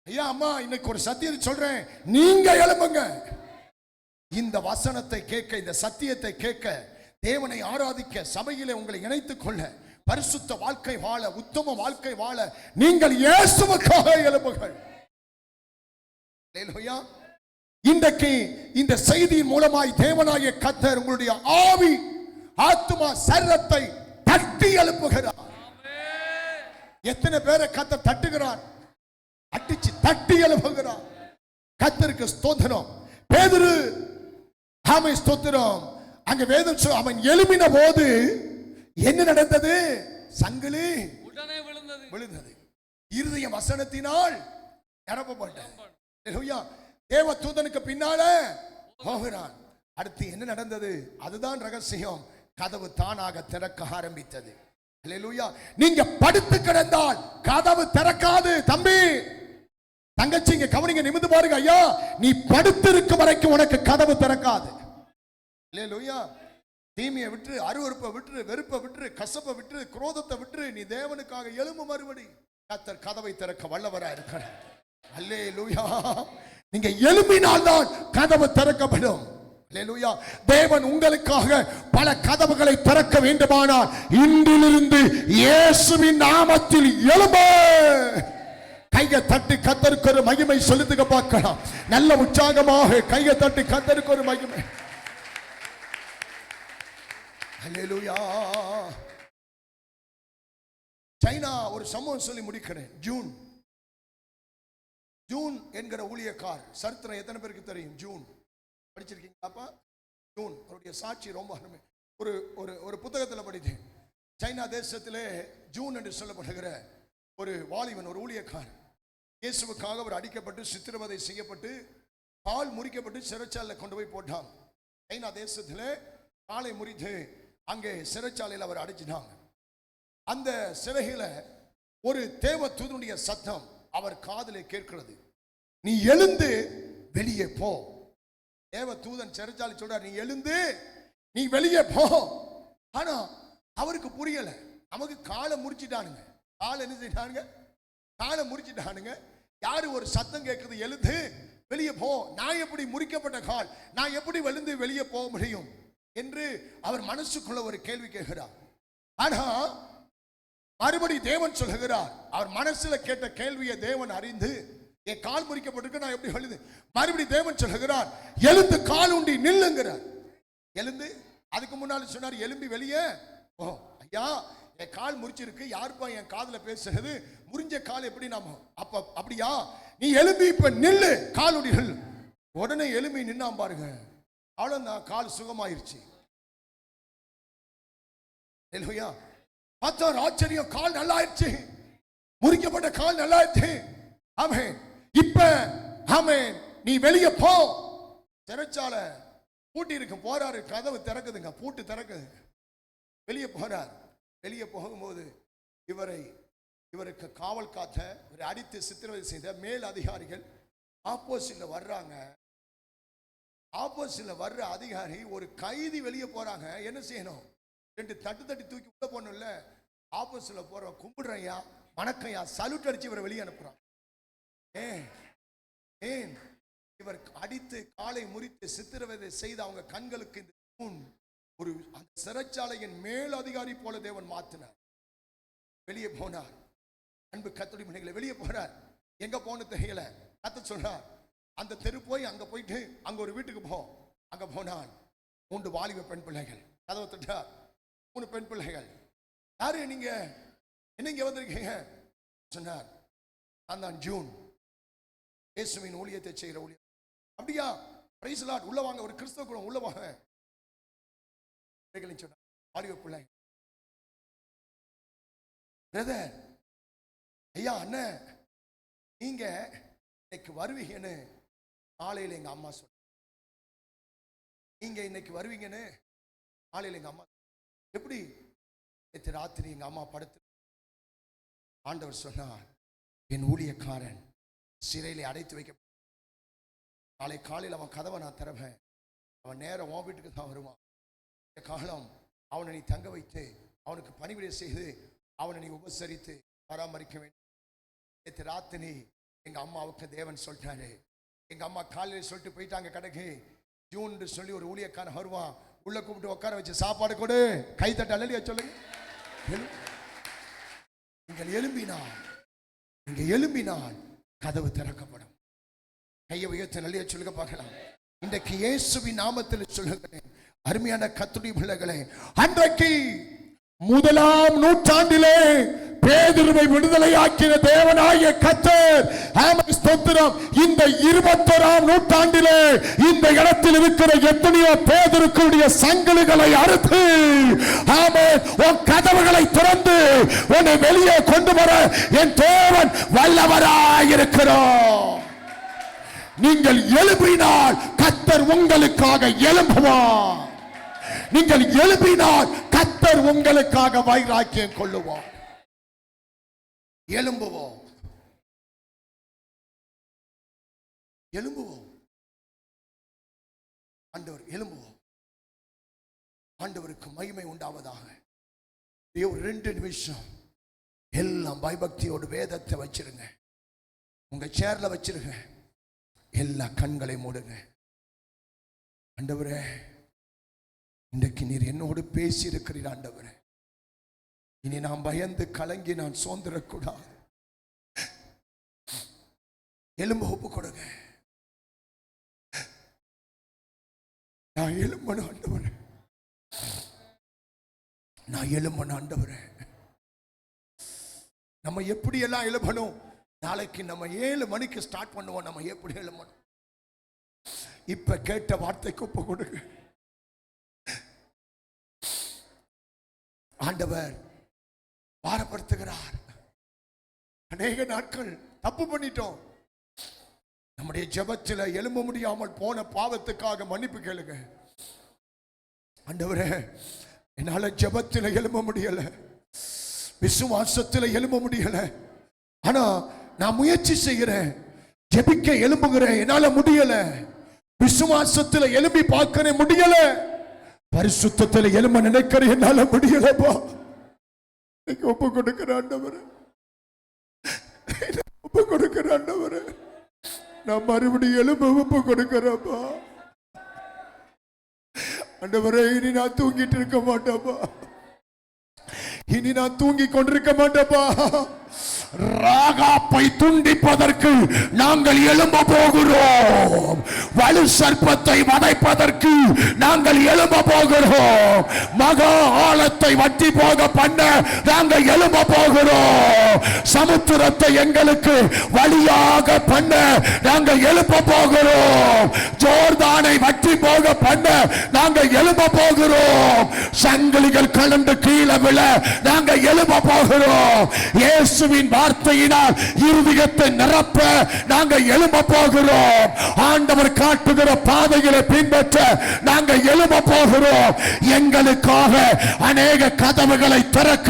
ஐயா அம்மா, இன்னைக்கு ஒரு சத்தியத்தை சொல்றேன், நீங்க எழும்புங்க. இந்த வசனத்தை கேட்க, இந்த சத்தியத்தை கேட்க, தேவனை ஆராதிக்க, சபையிலே உங்களை இணைத்துக் கொள்ள, பரிசுத்த வாழ்க்கை வாழ, உத்தம வாழ்க்கை வாழ நீங்கள் இயேசுவுக்காக எழும்புங்கள். அல்லேலூயா. இன்றைக்கு இந்த செய்தியின் மூலமாய் தேவனாகிய கர்த்தர் உங்களுடைய ஆவி, ஆத்துமா, சரீரத்தை தட்டி எழுப்புகிறார். எத்தனை பேரை கர்த்தர் தட்டுகிறார், அடிச்சு தட்டி எழுப்புகிறார். கர்த்தருக்கு ஸ்தோத்திரம். பேதுரு ஆமை ஸ்தோத்திரம். அங்க வேதம் அவன் எழும்பின போது என்ன நடந்தது? சங்கிலி உடனே விழுந்தது. இருதய வசனத்தினால் நிரப்பப்பட்டது. தேவ தூதனுக்கு பின்னால போகிறான். அடுத்து என்ன நடந்தது? அதுதான் ரகசியம். கதவு தானாக திறக்க ஆரம்பித்தது. அல்லேலூயா. நீங்க படுத்து கிடந்தால் கதவு திறக்காது. தம்பி தங்கச்சி இங்க கவனிங்க, நிமிந்து பாருங்க. ஐயா, நீ படுத்து இருக்கும் வரைக்கும் உனக்கு கதவு திறக்காது. அல்லேலூயா. தீமையை விட்டு, அருவருப்பை விட்டு, வெறுப்பை விட்டு, கசப்பை விட்டு, குரோதத்தை விட்டு நீ தேவனுக்காக எழும்பு. மறுபடி கர்த்தர் கதவை திறக்க வல்லவரா இருக்கிறார். அல்லேலூயா. நீங்க எழும்பினால்தான் கதவு திறக்கப்படும். அல்லேலூயா. தேவன் உங்களுக்காக பல கதவுகளை திறக்க வேண்டுமானால் இன்றிலிருந்து இயேசுவின் நாமத்தில் எழும்பு. கையை தட்டி கர்த்தருக்கு ஒரு மகிமை செலுத்துக பார்க்கலாம். நல்ல உற்சாகமாக கையை தட்டி கர்த்தருக்கு ஒரு மகிமை. அல்லேலூயா. சைனா ஒரு சம்பவம் சொல்லி முடிக்கிறேன். ஜூன் என்கிற ஊழியக்கார் சரித்திரம் எத்தனை பேருக்கு தெரியும்? ஜூன் படிச்சிருக்கீங்களாப்பா? ஜூன் அவருடைய சாட்சி ரொம்ப அருமை. ஒரு ஒரு ஒரு புத்தகத்தில் படித்தேன். சைனா தேசத்திலே ஜூன் என்று சொல்லப்படுகிற ஒரு வாலிபன், ஒரு ஊழியக்கார், இயேசுவுக்காக அவர் அடிக்கப்பட்டு சித்திரவதை செய்யப்பட்டு கால் முறிக்கப்பட்டு சிறைச்சாலையில் கொண்டு போய் போட்டாங்க. சைனா தேசத்திலே காலை முறித்து அங்கே சிறைச்சாலையில் அவர் அடைச்சிட்டாங்க. அந்த சிறையில ஒரு தேவ தூதனுடைய சத்தம் அவர் காதிலே கேட்கிறது. நீ எழுந்து வெளியே போ. தேவ தூதன் சிறைச்சாலை சொல்றார், நீ எழுந்து நீ வெளியே போ. ஆனா அவருக்கு புரியல. நமக்கு காலை முறிச்சிட்டானுங்க. காலை என்ன செய்யறானுங்க? காலை முறிச்சிட்டானுங்க. யாரு ஒரு சத்தம் கேட்குது, எழுந்து வெளியே போ. நான் எப்படி முறிக்கப்பட்ட கால், நான் எப்படி எழுந்து வெளியே போக முடியும் என்று அவர் மனசுக்குள்ள ஒரு கேள்வி கேட்கிறார். ஆனா மறுபடி தேவன் சொல்லுகிறார், அவர் மனசுல கேட்ட கேள்வியை தேவன் அறிந்து, என் கால் முறிக்கப்பட்டிருக்கு, நான் எப்படி எழுது? மறுபடி தேவன் சொல்லுகிறார், எழுந்து கால் உண்டி நில்லுங்கிறார். எழுந்து, அதுக்கு முன்னாடி சொன்னார் எலும்பி வெளியே ஓ. ஐயா, என் கால் முறிச்சிருக்கு, யாருப்பா என் காதுல பேசுறது? முறிஞ்ச கால் எப்படி நாம? அப்ப அப்படியா, நீ எலும்பி இப்ப நில்லு, கால் உண்டி நில்லு. உடனே எலும்பி நின்னாம் பாருங்க. அவ்வளவுதான், கால் சுகமாயிருச்சு. ஆச்சரியம், கால் நல்லாயிருச்சு, முறிக்கப்பட்ட கால் நல்லாயிருச்சு. ஆமென். இப்ப ஆமென், நீ வெளியே போ. சிறைச்சாலை பூட்டி இருக்கு, போறாரு, கதவு திறக்குதுங்க, பூட்டு திறக்குது. வெளியே போறார். வெளியே போகும்போது இவருக்கு காவல் காத்த, இவரை அடித்து சித்திரவதை செய்த மேல் அதிகாரிகள் ஆப்போசிட்ல வர்றாங்க. ஆப்போசிட்ல வர்ற அதிகாரி ஒரு கைதி வெளியே போறாங்க. என்ன செய்யணும்? ரெண்டு தட்டு தட்டி தூக்கி உள்ள போனோம்ல. ஆப்போசிட்ல போற கும்பிடுறையா, வணக்கையா, சல்யூட் அடிச்சு இவரை வெளியே அனுப்புறான். ஏன் இவர் அடித்து காலை முறித்து சித்திரவதை செய்து அவங்க கண்களுக்கு இந்த ஒரு அந்த சிறைச்சாலையின் மேல் அதிகாரி போல தேவன் மாத்தினார். வெளியே போனார். அன்பு கர்த்தருடைய பிள்ளைகளே, வெளியே போனார். எங்க போன தெரியல. கர்த்தர் சொல்றார், அந்த தெரு போய் அங்க போயிட்டு அங்க ஒரு வீட்டுக்கு போ. அங்க போனான். 3 வாலிப பெண் பிள்ளைகள். கதவை தட்டார். 3 பெண் பிள்ளைகள். யாரு நீங்க? என்ன இங்க வந்திருக்கீங்க? சொன்னார், நான் தான் ஜூன், இயேசுவின் ஊழியத்தை செய்கிற ஊழியர். அப்படியா? Praise the Lord. உள்ள வாங்க, ஒரு கிறிஸ்தவ குலம், உள்ள வாங்க. சொன்னார், வாலிப பிள்ளை. பிரதர், ஐயா, அண்ணன், நீங்க இன்னைக்கு வருவீங்கன்னு காலையில் எங்க அம்மா சொன்ன. நீங்க இன்னைக்கு வருவீங்கன்னு காலையில் எங்க அம்மா. எப்படி? நேற்று ராத்திரி எங்க அம்மா படுத்து ஆண்டவர் சொன்னார், என் ஊழியக்காரன் சிறையில அடைத்து வைக்க, நாளை காலையில் அவன் கதவை நான் திறவேன், அவன் நேரம் உன் வீட்டுக்கு தான் வருவான். இந்த காலம் அவனை நீ தங்க வைத்து அவனுக்கு பணிவிடை செய்து அவனை நீ உபசரித்து பராமரிக்க வேண்டும். நேற்று ராத்திரி எங்க அம்மாவுக்கு தேவன் சொல்லிட்டாரு. எங்க அம்மா காலையில் சொல்லிட்டு போயிட்டாங்க கடைக்கு. ஜூன் சொல்லி ஒரு ஊழியக்காரன் வருவான், உள்ள கூப்பிட்டு உட்கார வச்சு சாப்பாடு கொடு, கைத்தட்ட அழலியா சொல்லுங்க. நீங்கள் எழும்பினால் கதவு திறக்கப்படும். கையை உயர்த்த நல்லியா சொல்லுங்க பார்க்கலாம். இன்றைக்கு இயேசுவின் நாமத்தில் சொல்லுகிறேன், அருமையான கர்த்தருடைய பிள்ளைகளே, அன்றைக்கு 1ஆம் நூற்றாண்டிலே பேதுருவை விடுதலையாக்கின தேவனாகிய கர்த்தர், ஆமென், ஸ்தோத்திரம். இந்த 21ஆம் நூற்றாண்டிலே இந்த இடத்தில் இருக்கிற எத்தனையோ பேதுருக்களுடைய சங்கிலிகளை அறுத்து, ஆமென், உன் கதவுகளை திறந்து உன்னை வெளியே கொண்டு வர என் தேவன் வல்லவராயிருக்கிறார். நீங்கள் எழுப்பினால் கர்த்தர் உங்களுக்காக எழும்புவார். நீங்கள் எழுப்பினால் கர்த்தர் உங்களுக்காக வைராக்கியம் கொள்ளுவார். எழும்புவோம், எழும்புவோம். ஆண்டவர் எழும்புவோம். ஆண்டவருக்கு மகிமை உண்டாவதாக. ஒரு 2 நிமிஷம் எல்லாம் பயபக்தியோடு வேதத்தை வச்சிருங்க. உங்க சேர்ல வச்சிருங்க. எல்லா கண்களை மூடுங்க. ஆண்டவரே, இன்றைக்கு நீர் என்னோடு பேசி இருக்கிறீர். ஆண்டவரே, இனி நான் பயந்து கலங்கி நான் சோர்ந்திடக்கூடாது. எலும்பு ஒப்பு கொடுங்க. நான் எழும்பணும் ஆண்டவரே, நான் எழும்பணும் ஆண்டவரே. நம்ம எப்படி எல்லாம் எழுப்பணும்? நாளைக்கு நம்ம 7 மணிக்கு ஸ்டார்ட் பண்ணுவோம். நம்ம எப்படி எழும்பணும்? இப்ப கேட்ட வார்த்தைக்கு ஒப்பு கொடுங்க. ஆண்டவர் பாரப்படுத்துகிறார். அநேக நாட்கள் தப்பு பண்ணிட்டோம். நம்முடைய ஜெபத்தில் எழும்ப முடியாமல் போன பாவத்துக்காக மன்னிப்பு கேளுங்க. ஆண்டவரே, என்னால ஜெபத்தில் எழும்ப முடியல, விசுவாசத்தில் எழும்ப முடியல. ஆனா நான் முயற்சி செய்கிறேன், ஜெபிக்க எழும்புகிறேன், என்னால முடியல. விசுவாசத்தில் எழும்பி பார்க்கிறேன், முடியல. பரிசுத்தத்தில் எழும்ப நினைக்கிறேன், என்னால முடியலப்பா. ஒப்பு கொடுக்கிற ஆண்டவரே, ஒப்பு கொடுக்கிற ஆண்டவரே, நான் மறுபடியும் எழும்ப ஒப்பு கொடுக்கிறப்பா. ஆண்டவரே, இனி நான் தூங்கிட்டு இருக்க மாட்டேப்பா. இனி நான் தூங்கி கொண்டிருக்க மாட்டேப்பா. ராகாப்பை துண்டிப்பதற்கு நாங்கள் எழும்ப போகிறோம். வலு சர்ப்பத்தை வதைப்பதற்கு நாங்கள் எழும்ப போகிறோம். மகா ஆழத்தை வற்றி போக பண்ண நாங்கள் எழும்ப போகிறோம். சமுத்திரத்தை எங்களுக்கு வழியாக பண்ண நாங்கள் எழும்ப போகிறோம். ஜோர்தானை வற்றி போக பண்ண நாங்கள் எழும்ப போகிறோம். சங்கிலிகள் கலந்து கீழே விழ நாங்கள் எழும்ப போகிறோம். இயேசுவின் வார்த்தையினால் இருதயத்தை நிரப்ப நாங்கள் எழும்ப போகிறோம். ஆண்டவர் காட்டுகிற பாதைகளை பின்பற்ற நாங்கள் எழும்ப போகிறோம். எங்களுக்காக அநேக கதவுகளை திறக்க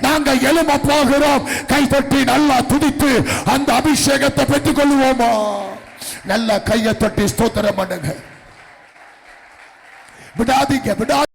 நாங்கள் எழும்ப போகிறோம். கைதட்டி நல்லா துதித்து அந்த அபிஷேகத்தை பெற்றுக் கொள்வோமா? நல்ல கையை தட்டி ஸ்தோத்திரம் பண்ணுங்க. விடாதீங்க, விடாதீங்க.